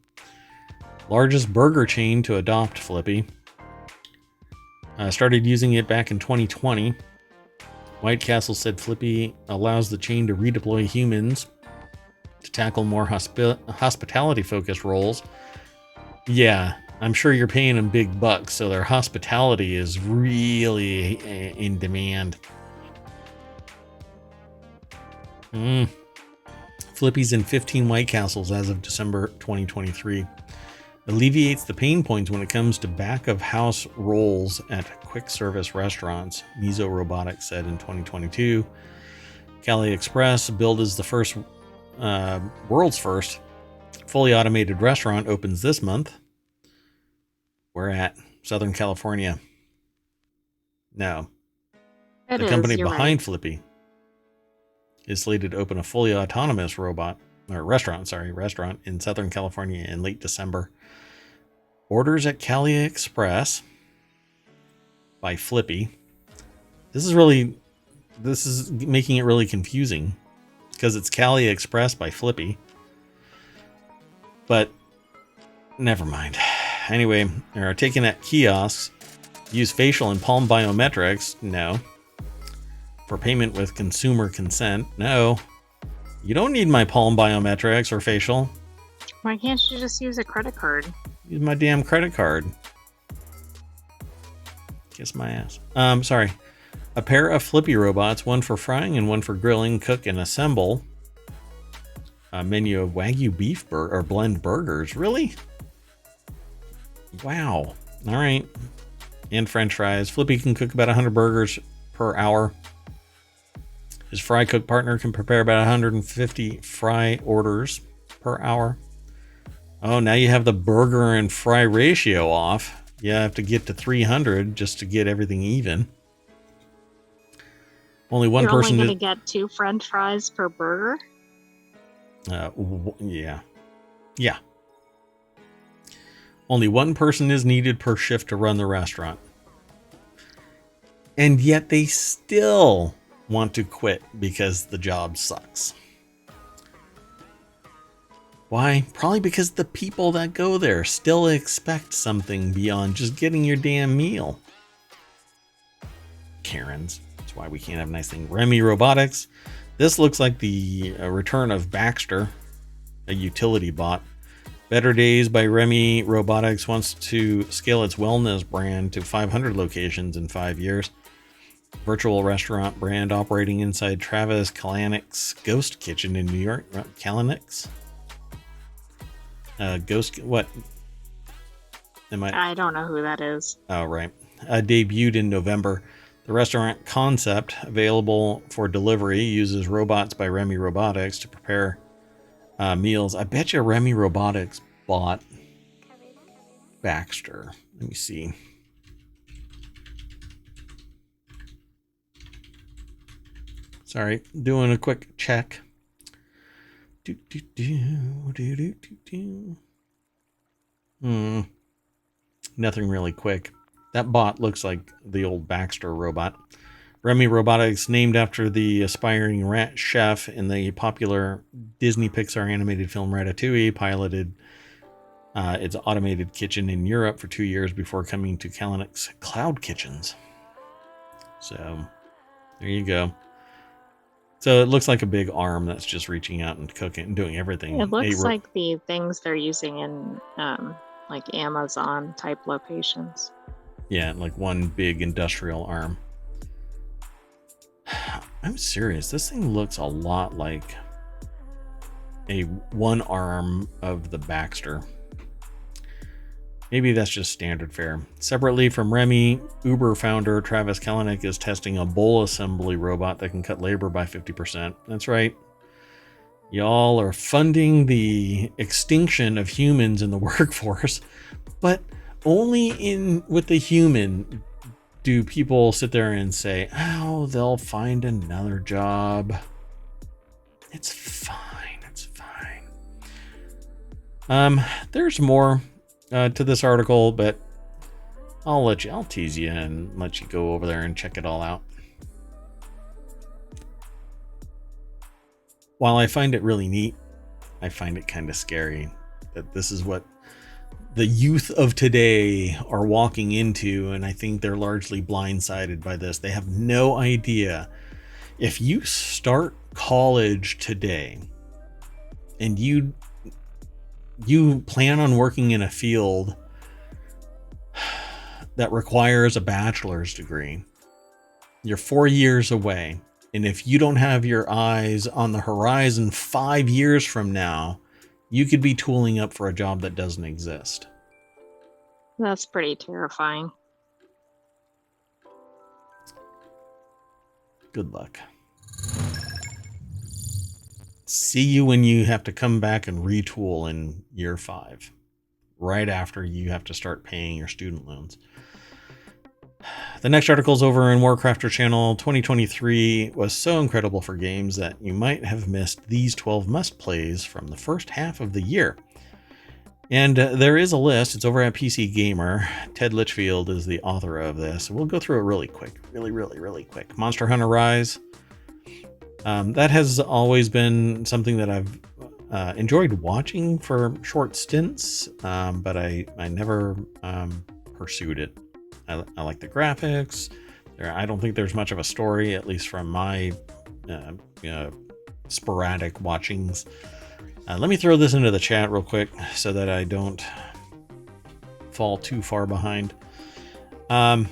largest burger chain to adopt Flippy. Started using it back in 2020. White Castle said Flippy allows the chain to redeploy humans to tackle more hospitality-focused roles. Yeah, I'm sure you're paying them big bucks, so their hospitality is really in demand. Flippy's in 15 White Castles as of December 2023. Alleviates the pain points when it comes to back-of-house roles at quick-service restaurants, Miso Robotics said in 2022. Kayak Express, billed as the first, world's first fully automated restaurant, opens this month. We're at Southern California. No. The company behind Flippy is slated to open a fully autonomous restaurant in Southern California in late December. Orders at Kayak Express by Flippy. This is making it really confusing because it's Kayak Express by Flippy. But never mind. Anyway, they're taking at kiosks, use facial and palm biometrics. No. For payment with consumer consent. No. You don't need my palm biometrics or facial. Why can't you just use a credit card? Use my damn credit card. Kiss my ass. Sorry. A pair of Flippy robots, one for frying and one for grilling, cook and assemble. A menu of Wagyu beef or blend burgers. Really? Wow. All right. And French fries. Flippy can cook about 100 burgers per hour. His fry cook partner can prepare about 150 fry orders per hour. Oh, now you have the burger and fry ratio off. You have to get to 300 just to get everything even. Only one person. You're only going to get 2 French fries per burger? Yeah. Yeah. Only one person is needed per shift to run the restaurant. And yet they still want to quit because the job sucks. Why? Probably because the people that go there still expect something beyond just getting your damn meal. Karens. That's why we can't have a nice thing. Remy Robotics. This looks like the return of Baxter, a utility bot. Better Days by Remy Robotics wants to scale its wellness brand to 500 locations in 5 years. Virtual restaurant brand operating inside Travis Kalanick's Ghost Kitchen in New York. Kalanick's? Ghost... What? I don't know who that is. Oh, right. Debuted in November. The restaurant concept, available for delivery, uses robots by Remy Robotics to prepare meals. I bet you Remy Robotics bought Baxter. Let me see. Sorry, doing a quick check. Nothing really quick. That bot looks like the old Baxter robot. Remy Robotics, named after the aspiring rat chef in the popular Disney Pixar animated film Ratatouille, piloted its automated kitchen in Europe for 2 years before coming to Kalanick's Cloud Kitchens. So, there you go. So it looks like a big arm that's just reaching out and cooking and doing everything. It looks like the things they're using in like Amazon type locations. Yeah, like one big industrial arm. I'm serious. This thing looks a lot like a one arm of the Baxter. Maybe that's just standard fare. Separately from Remy, Uber founder Travis Kalanick is testing a bowl assembly robot that can cut labor by 50%. That's right. Y'all are funding the extinction of humans in the workforce, but only with the human do people sit there and say, oh, they'll find another job. It's fine. It's fine. There's more to this article, but I'll tease you and let you go over there and check it all out. While I find it really neat, I find it kind of scary that this is what the youth of today are walking into, and I think they're largely blindsided by this. They have no idea. If you start college today and you plan on working in a field that requires a bachelor's degree, you're 4 years away. And if you don't have your eyes on the horizon 5 years from now, you could be tooling up for a job that doesn't exist. That's pretty terrifying. Good luck. See you when you have to come back and retool in year 5, right after you have to start paying your student loans. The next article is over in Warcrafter channel. 2023 was so incredible for games that you might have missed these 12 must-plays from the first half of the year. And there is a list. It's over at PC Gamer. Ted Litchfield is the author of this. We'll go through it really quick. Really quick. Monster Hunter Rise. That has always been something that I've enjoyed watching for short stints, but I never pursued it. I like the graphics. I don't think there's much of a story, at least from my sporadic watchings. Let me throw this into the chat real quick so that I don't fall too far behind. But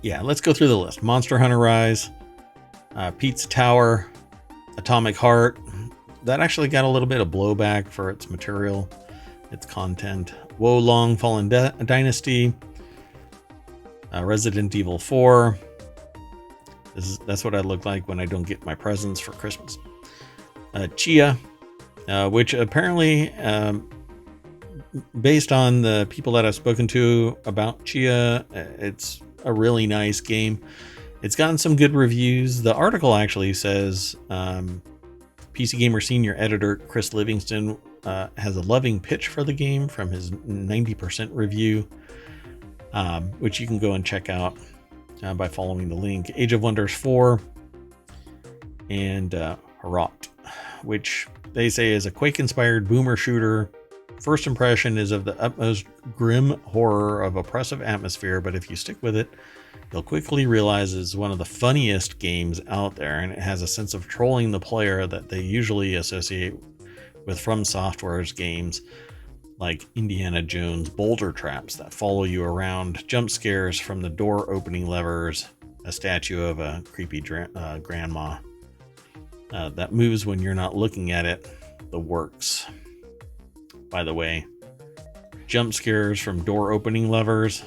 yeah, let's go through the list. Monster Hunter Rise, Pizza Tower, Atomic Heart. That actually got a little bit of blowback for its material, its content. Wo Long Fallen Dynasty, Resident Evil 4, That's what I look like when I don't get my presents for Christmas. Chia, which apparently, based on the people that I've spoken to about Chia, it's a really nice game. It's gotten some good reviews. The article actually says PC Gamer senior editor Chris Livingston has a loving pitch for the game from his 90% review, which you can go and check out by following the link. Age of Wonders 4 and Harrot, which they say is a Quake-inspired boomer shooter. First impression is of the utmost grim horror of oppressive atmosphere, but if you stick with it, you'll quickly realize it's one of the funniest games out there, and it has a sense of trolling the player that they usually associate with From Software's games like Indiana Jones boulder traps that follow you around, jump scares from the door opening levers, a statue of a creepy grandma that moves when you're not looking at it, the works. By the way, jump scares from door opening levers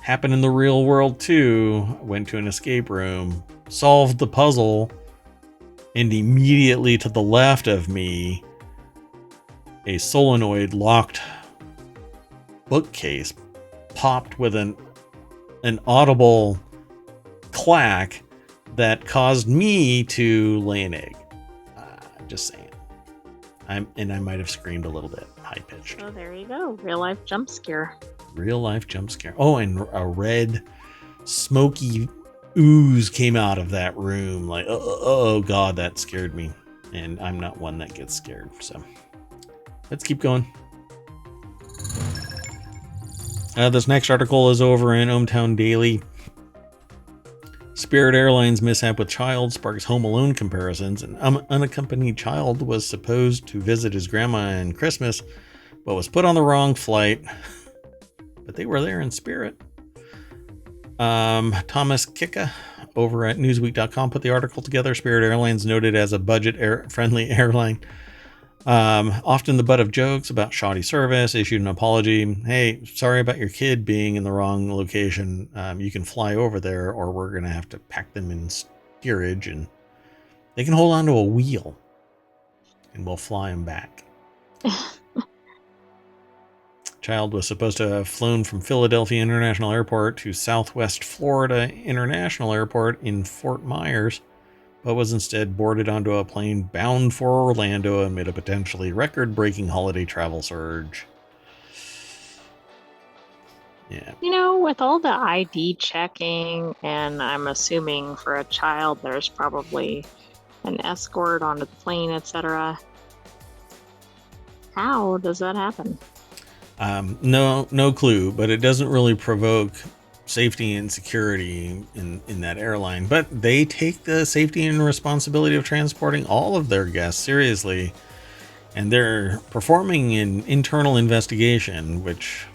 happen in the real world too. Went to an escape room, solved the puzzle, and immediately to the left of me, a solenoid locked bookcase popped with an audible clack that caused me to lay an egg. Just saying. I might have screamed a little bit high pitched. Oh, there you go. Real life jump scare. Real life jump scare. Oh, and a red smoky ooze came out of that room. Like, oh God, that scared me. And I'm not one that gets scared. So let's keep going. This next article is over in ohmTown Daily. Spirit Airlines mishap with child sparks Home Alone comparisons. An unaccompanied child was supposed to visit his grandma in Christmas, but was put on the wrong flight. But they were there in spirit. Thomas Kicka over at Newsweek.com put the article together. Spirit Airlines noted as a budget-friendly airline. Often the butt of jokes about shoddy service, issued an apology. Hey, sorry about your kid being in the wrong location. You can fly over there, or we're going to have to pack them in steerage, and they can hold onto a wheel, and we'll fly them back. Child was supposed to have flown from Philadelphia International Airport to Southwest Florida International Airport in Fort Myers, but was instead boarded onto a plane bound for Orlando amid a potentially record-breaking holiday travel surge. Yeah. You know, with all the ID checking, and I'm assuming for a child there's probably an escort onto the plane, etc. How does that happen? No clue, but it doesn't really provoke safety and security in that airline. But they take the safety and responsibility of transporting all of their guests seriously, and they're performing an internal investigation, which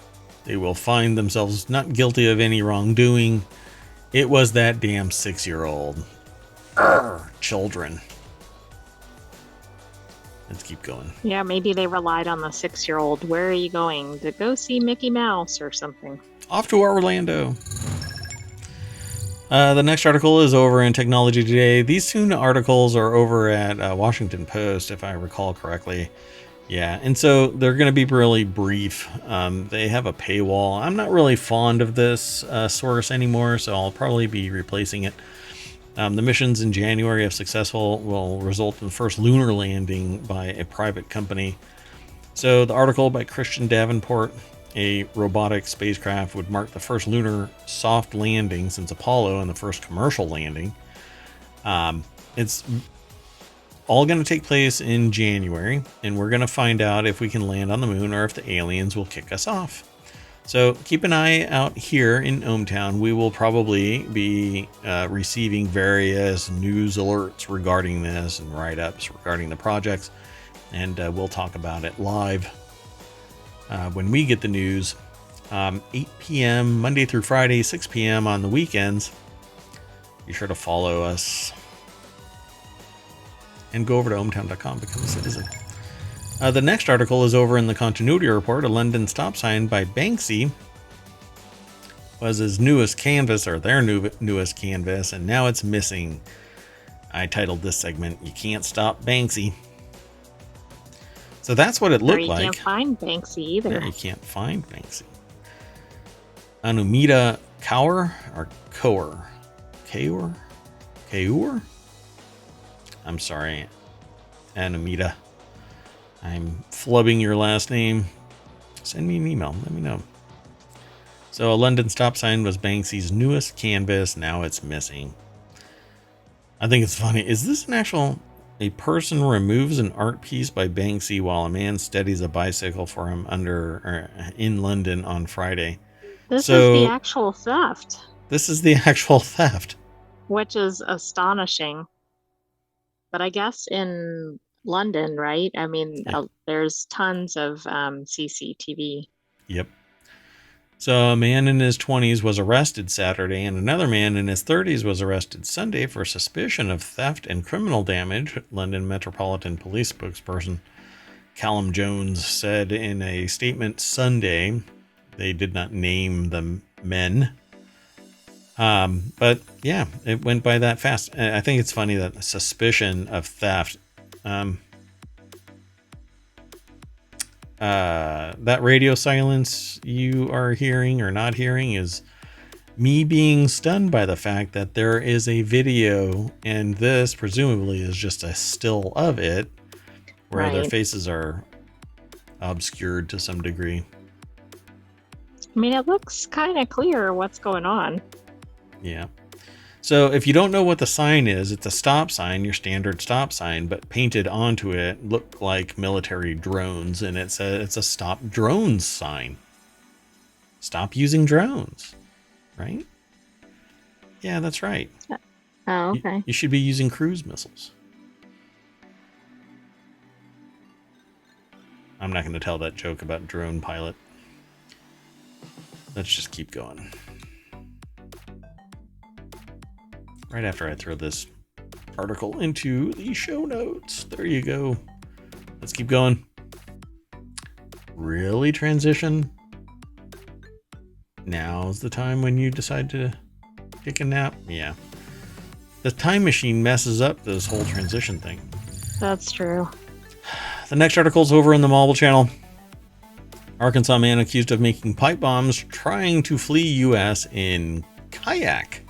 they will find themselves not guilty of any wrongdoing. It was that damn 6-year-old. Children. Let's keep going. Yeah, maybe they relied on the 6-year-old. Where are you going? To go see Mickey Mouse or something? Off to Orlando. The next article is over in Technology Today. These two articles are over at Washington Post, if I recall correctly. Yeah, and so they're going to be really brief. They have a paywall. I'm not really fond of this source anymore, so I'll probably be replacing it. The missions in January, if successful, will result in the first lunar landing by a private company. So the article by Christian Davenport, a robotic spacecraft, would mark the first lunar soft landing since Apollo and the first commercial landing. It's all going to take place in January, and we're going to find out if we can land on the moon or if the aliens will kick us off. So keep an eye out here in ohmTown. We will probably be receiving various news alerts regarding this and write-ups regarding the projects, and we'll talk about it live when we get the news. 8 p.m. Monday through Friday, 6 p.m. on the weekends. Be sure to follow us and go over to ohmTown.com, become a citizen. The next article is over in the Continuity Report, a London stop sign by Banksy. was his newest canvas, or their newest canvas, and now it's missing. I titled this segment, "You Can't Stop Banksy." So that's what it looked like. You can't find Banksy either. There, you can't find Banksy. Anumita Kaur, or Kaur? Kaur? I'm sorry, Anumita. I'm flubbing your last name. Send me an email. Let me know. So a London stop sign was Banksy's newest canvas. Now it's missing. I think it's funny. Is this an actual... A person removes an art piece by Banksy while a man steadies a bicycle for him in London on Friday. This is the actual theft. This is the actual theft. Which is astonishing. But I guess in London, right? I mean, there's tons of CCTV. Yep. So a man in his 20s was arrested Saturday, and another man in his 30s was arrested Sunday for suspicion of theft and criminal damage, London Metropolitan Police spokesperson Callum Jones said in a statement Sunday. They did not name the men. But yeah, it went by that fast. I think it's funny that suspicion of theft... that radio silence you are hearing or not hearing is me being stunned by the fact that there is a video, and this presumably is just a still of it, where their faces are obscured to some degree. I mean, it looks kind of clear what's going on. Yeah. So if you don't know what the sign is, it's a stop sign, your standard stop sign, but painted onto it look like military drones, and it's a stop drones sign. Stop using drones, right? Yeah, that's right. Oh, okay. You should be using cruise missiles. I'm not going to tell that joke about drone pilot. Let's just keep going. Right after I throw this article into the show notes. There you go. Let's keep going. Really, transition? Now's the time when you decide to take a nap? Yeah. The time machine messes up this whole transition thing. That's true. The next article's over in the Mobile Channel. Arkansas man accused of making pipe bombs trying to flee U.S. in Kayak.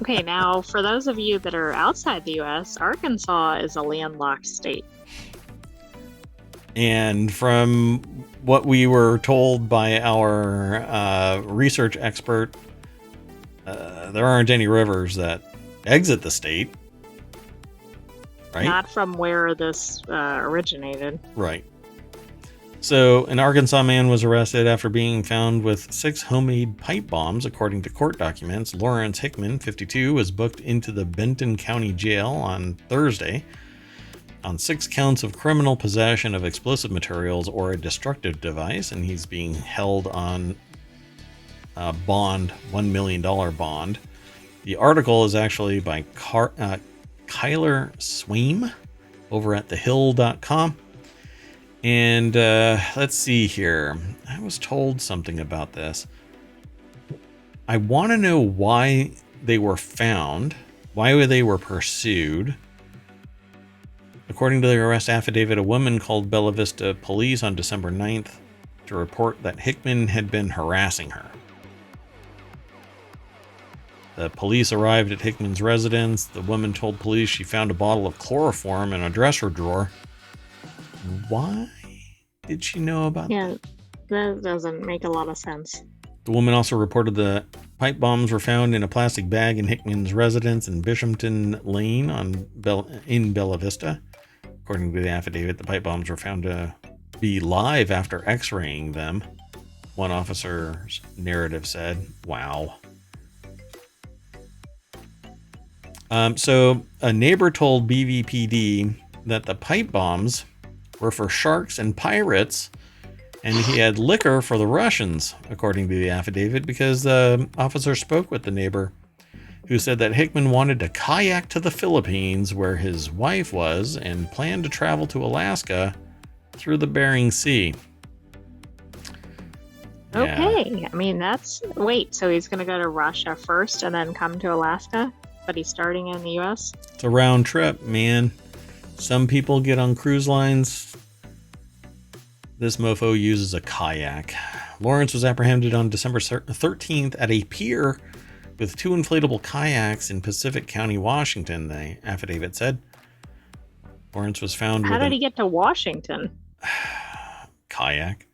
Okay, now for those of you that are outside the U.S., Arkansas is a landlocked state. And from what we were told by our research expert, there aren't any rivers that exit the state. Right? Not from where this originated. Right. So, an Arkansas man was arrested after being found with 6 homemade pipe bombs, according to court documents. Lawrence Hickman, 52, was booked into the Benton County Jail on Thursday on 6 counts of criminal possession of explosive materials or a destructive device, and he's being held on a bond, $1 million bond. The article is actually by Kyler Swaim over at thehill.com. And let's see here. I was told something about this. I want to know why they were found, why they were pursued. According to the arrest affidavit, a woman called Bella Vista police on December 9th to report that Hickman had been harassing her. The police arrived at Hickman's residence. The woman told police she found a bottle of chloroform in a dresser drawer. Why did she know about that? Yeah, that doesn't make a lot of sense. The woman also reported the pipe bombs were found in a plastic bag in Hickman's residence in Bishopton Lane in Bella Vista. According to the affidavit, the pipe bombs were found to be live after x-raying them. One officer's narrative said, wow. So a neighbor told BVPD that the pipe bombs were for sharks and pirates, and he had liquor for the Russians, according to the affidavit, because the officer spoke with the neighbor, who said that Hickman wanted to kayak to the Philippines, where his wife was, and planned to travel to Alaska through the Bering Sea. Yeah. Okay. I mean, wait, so he's going to go to Russia first and then come to Alaska, but he's starting in the US? It's a round trip, man. Some people get on cruise lines. This mofo uses a kayak. Lawrence was apprehended on December 13th at a pier with 2 inflatable kayaks in Pacific County, Washington, the affidavit said. Lawrence was found How with did he get to Washington? kayak.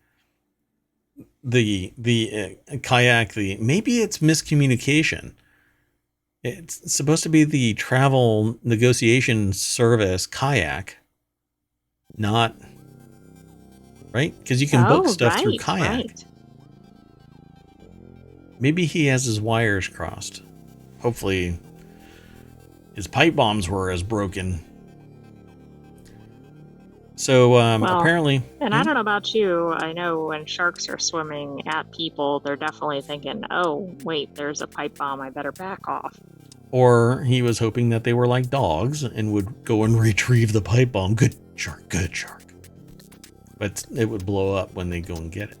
The kayak, maybe it's miscommunication. It's supposed to be the travel negotiation service Kayak, not right? Because you can book stuff through Kayak. Right. Maybe he has his wires crossed. Hopefully his pipe bombs were as broken. So apparently... And I don't know about you, I know when sharks are swimming at people, they're definitely thinking, oh, wait, there's a pipe bomb, I better back off. Or he was hoping that they were like dogs and would go and retrieve the pipe bomb. Good shark, good shark. But it would blow up when they go and get it.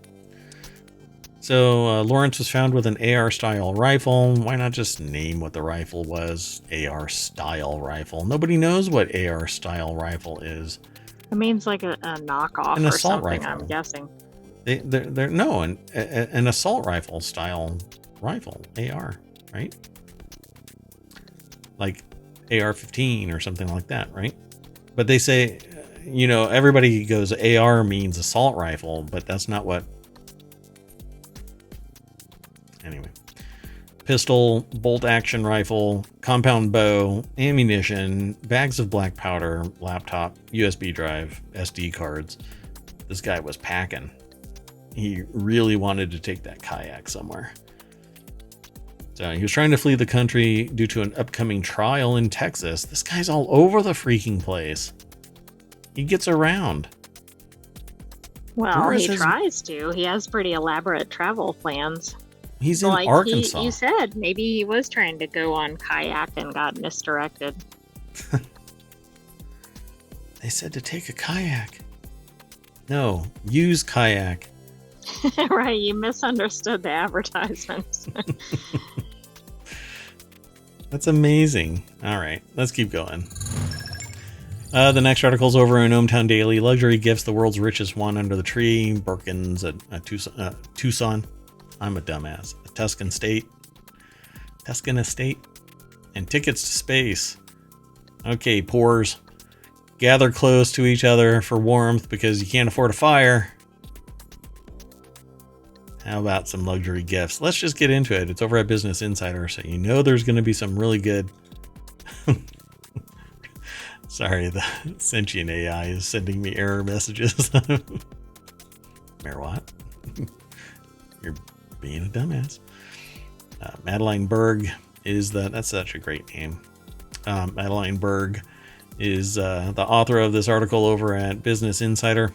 So Lawrence was found with an AR-style rifle. Why not just name what the rifle was? AR-style rifle. Nobody knows what AR-style rifle is. It means like a knockoff An or assault something, rifle. I'm guessing. An assault rifle style rifle, AR, right? Like AR-15 or something like that, right? But they say, everybody goes AR means assault rifle, but that's not what. Anyway, pistol, bolt action rifle, compound bow, ammunition, bags of black powder, laptop, USB drive, SD cards. This guy was packing. He really wanted to take that kayak somewhere. So he was trying to flee the country due to an upcoming trial in Texas. This guy's all over the freaking place. He gets around. Well, he tries to. He has pretty elaborate travel plans. He's in Arkansas. You said maybe he was trying to go on Kayak and got misdirected. They said to take a kayak. No, use Kayak. Right, you misunderstood the advertisements. That's amazing. All right, let's keep going. The next article's over in ohmTown Daily. Luxury gifts, the world's richest one under the tree. Birkins at Tucson. I'm a dumbass. A Tuscan estate. And tickets to space. Okay, pores. Gather close to each other for warmth because you can't afford a fire. How about some luxury gifts? Let's just get into it. It's over at Business Insider, so you know there's going to be some really good... Sorry, the sentient AI is sending me error messages. Mayor Watt, you're being a dumbass. Madeline Berg is that's such a great name. Madeline Berg is the author of this article over at Business Insider.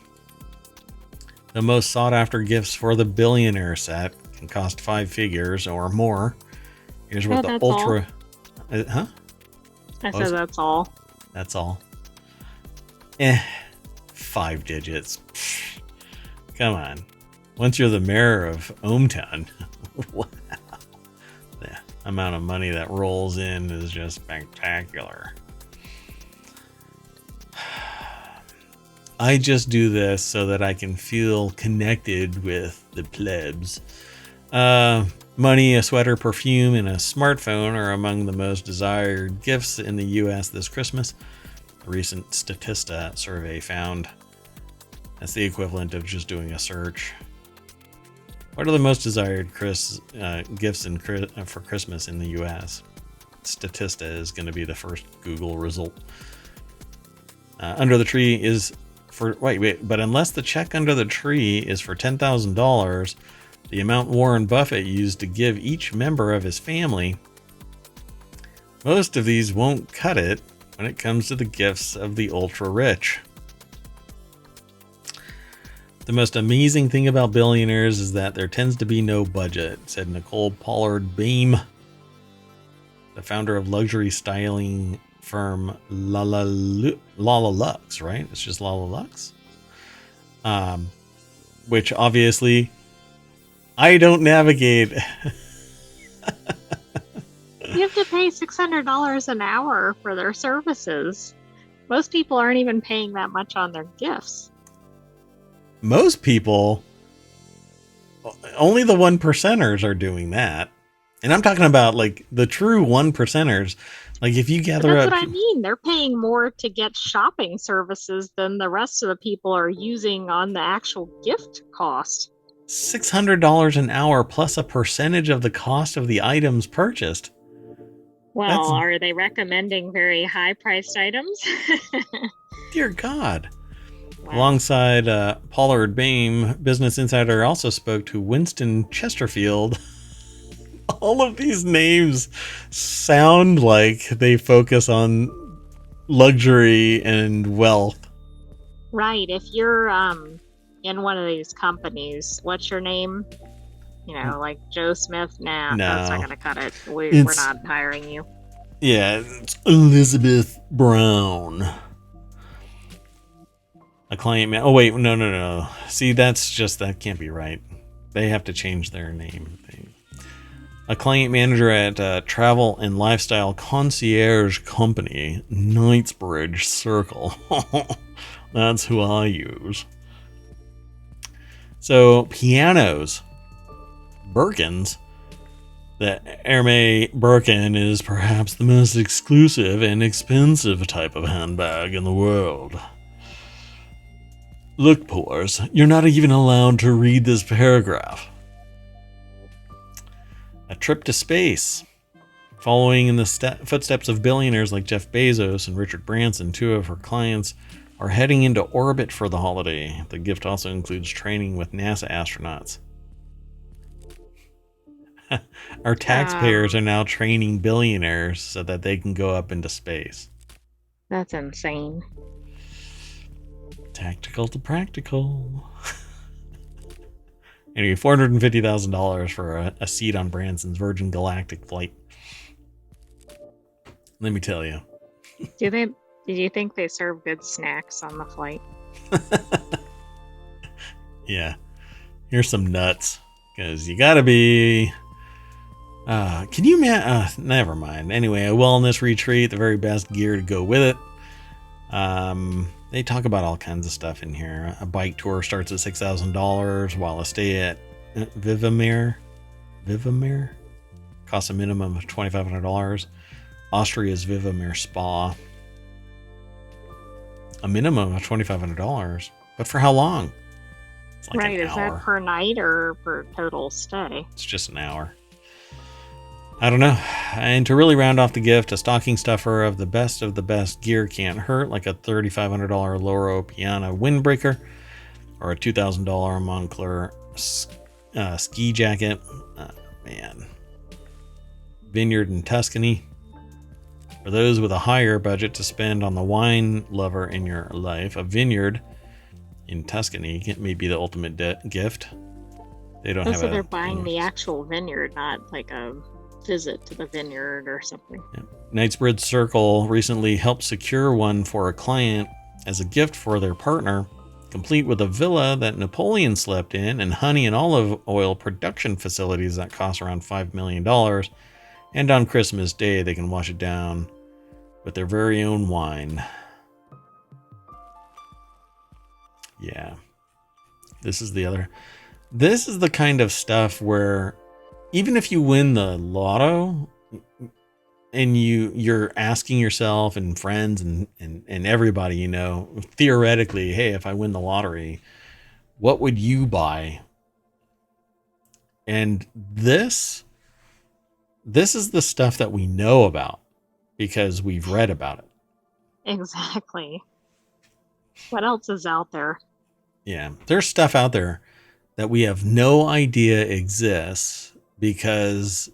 The most sought after gifts for the billionaire set can cost 5 figures or more. Here's what the ultra... Huh? I said that's all. That's all. 5 digits. Come on. Once you're the mayor of ohmTown, wow. The amount of money that rolls in is just spectacular. I just do this so that I can feel connected with the plebs. Money, a sweater, perfume, and a smartphone are among the most desired gifts in the U.S. this Christmas. A recent Statista survey found that's the equivalent of just doing a search. What are the most desired gifts for Christmas in the U.S.? Statista is going to be the first Google result. Under the tree is for... Wait, but unless the check under the tree is for $10,000... the amount Warren Buffett used to give each member of his family, most of these won't cut it when it comes to the gifts of the ultra-rich. The most amazing thing about billionaires is that there tends to be no budget, said Nicole Pollard Beam, the founder of luxury styling firm Lala Lux, right? It's just Lala Lux. Which obviously... I don't navigate. You have to pay $600 an hour for their services. Most people aren't even paying that much on their gifts. Most people, only the 1%ers are doing that. And I'm talking about like the true 1%ers. Like if you But gather that's up. what I mean. They're paying more to get shopping services than the rest of the people are using on the actual gift cost. $600 an hour plus a percentage of the cost of the items purchased. Well, That's, are they recommending very high priced items? dear God. Wow. Alongside Pollard Bain, Business Insider also spoke to Winston Chesterfield. All of these names sound like they focus on luxury and wealth. Right. If you're in one of these companies, what's your name? You know, like Joe Smith. Nah, that's not No. gonna cut it. We're not hiring you. Yeah, it's Elizabeth Brown. A client man. Oh, wait. No. See, that can't be right. They have to change their name. A client manager at travel and lifestyle concierge company, Knightsbridge Circle. That's who I use. So, pianos. Birkins. The Hermès Birkin is perhaps the most exclusive and expensive type of handbag in the world. Look, Pores, you're not even allowed to read this paragraph. A trip to space. Following in the footsteps of billionaires like Jeff Bezos and Richard Branson, two of her clients are heading into orbit for the holiday. The gift also includes training with NASA astronauts. Our taxpayers are now training billionaires so that they can go up into space. That's insane. Tactical to practical. Anyway, $450,000 for a seat on Branson's Virgin Galactic flight. Let me tell you. Did you think they serve good snacks on the flight? Yeah. Here's some nuts. Because you gotta be... can you never mind. Anyway, a wellness retreat, the very best gear to go with it. They talk about all kinds of stuff in here. A bike tour starts at $6,000, while a stay at Vivamere costs a minimum of $2,500. Austria's Vivamere Spa, a minimum of $2,500, but for how long? It's like right, is that per night or per total stay? It's just an hour. I don't know. And to really round off the gift, a stocking stuffer of the best gear can't hurt, like a $3,500 Loro Piana windbreaker or a $2,000 Moncler ski jacket. Man. Vineyard in Tuscany. For those with a higher budget to spend on the wine lover in your life, a vineyard in Tuscany may be the ultimate gift. They don't have. So they're buying the actual vineyard, not like a visit to the vineyard or something. Yeah. Knightsbridge Circle recently helped secure one for a client as a gift for their partner, complete with a villa that Napoleon slept in and honey and olive oil production facilities that cost around $5 million. And on Christmas Day, they can wash it down with their very own wine. Yeah. This is the kind of stuff where even if you win the lotto and you're asking yourself and friends and everybody, you know, theoretically, hey, if I win the lottery, what would you buy? And this is the stuff that we know about because we've read about it. Exactly. What else is out there? Yeah, there's stuff out there that we have no idea exists because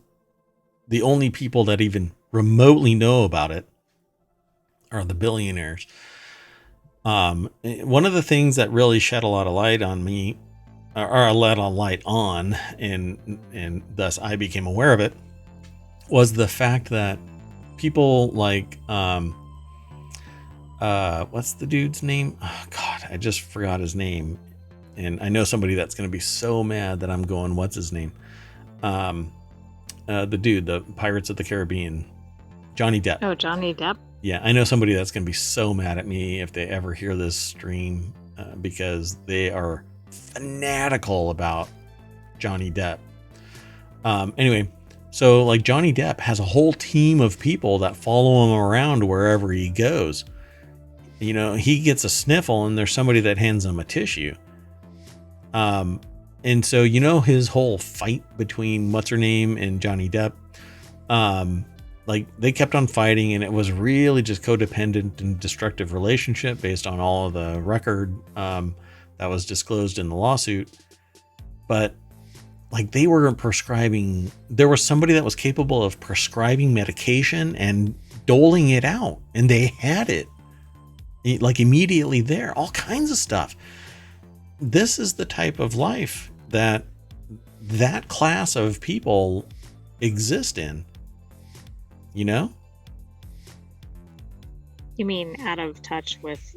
the only people that even remotely know about it are the billionaires. One of the things that really shed a lot of light on me, or let a light on, and thus I became aware of it, was the fact that people like, what's the dude's name? Oh God, I just forgot his name. and I know somebody that's going to be so mad that I'm going, what's his name? The dude, the Pirates of the Caribbean, Johnny Depp. Oh, Johnny Depp. Yeah, I know somebody that's going to be so mad at me if they ever hear this stream because they are fanatical about Johnny Depp. Anyway, so like Johnny Depp has a whole team of people that follow him around wherever he goes. You know, he gets a sniffle and there's somebody that hands him a tissue. And so, you know, his whole fight between what's her name and Johnny Depp, like they kept on fighting, and it was really just codependent and destructive relationship based on all of the record that was disclosed in the lawsuit. But like they were prescribing, there was somebody that was capable of prescribing medication and doling it out, and they had it like immediately there, all kinds of stuff. This is the type of life that class of people exist in, you know? You mean out of touch with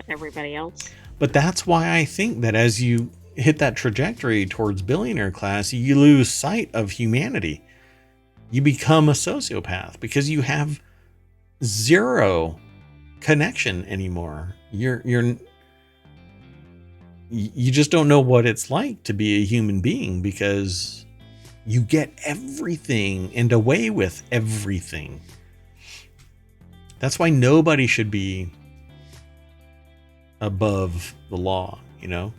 everybody else? But that's why I think that as you hit that trajectory towards billionaire class, you lose sight of humanity. You become a sociopath because you have zero connection anymore. You just don't know what it's like to be a human being because you get everything and away with everything. That's why nobody should be above the law, you know,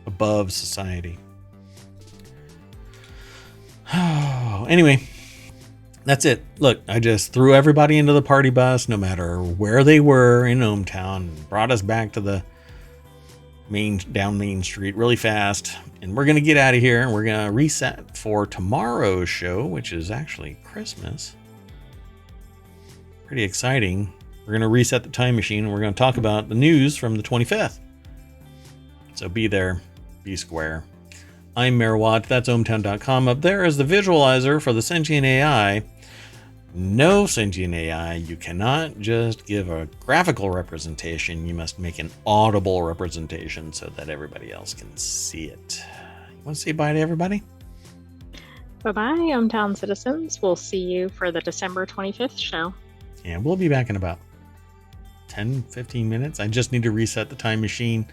above society. Anyway, that's it. Look, I just threw everybody into the party bus, no matter where they were in ohmTown, brought us back to the down Main Street really fast, and we're gonna get out of here and we're gonna reset for tomorrow's show, which is actually Christmas. Pretty exciting. We're gonna reset the time machine and we're gonna talk about the news from the 25th. So be there, be square. I'm Merwat, that's ohmTown.com. Up there is the visualizer for the sentient AI. No sentient AI, you cannot just give a graphical representation. You must make an audible representation so that everybody else can see it. You want to say bye to everybody? Bye-bye, ohmTown citizens. We'll see you for the December 25th show. Yeah, we'll be back in about 10-15 minutes. I just need to reset the time machine.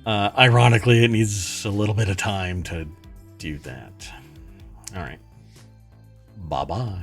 Ironically, it needs a little bit of time to do that. All right. Bye-bye.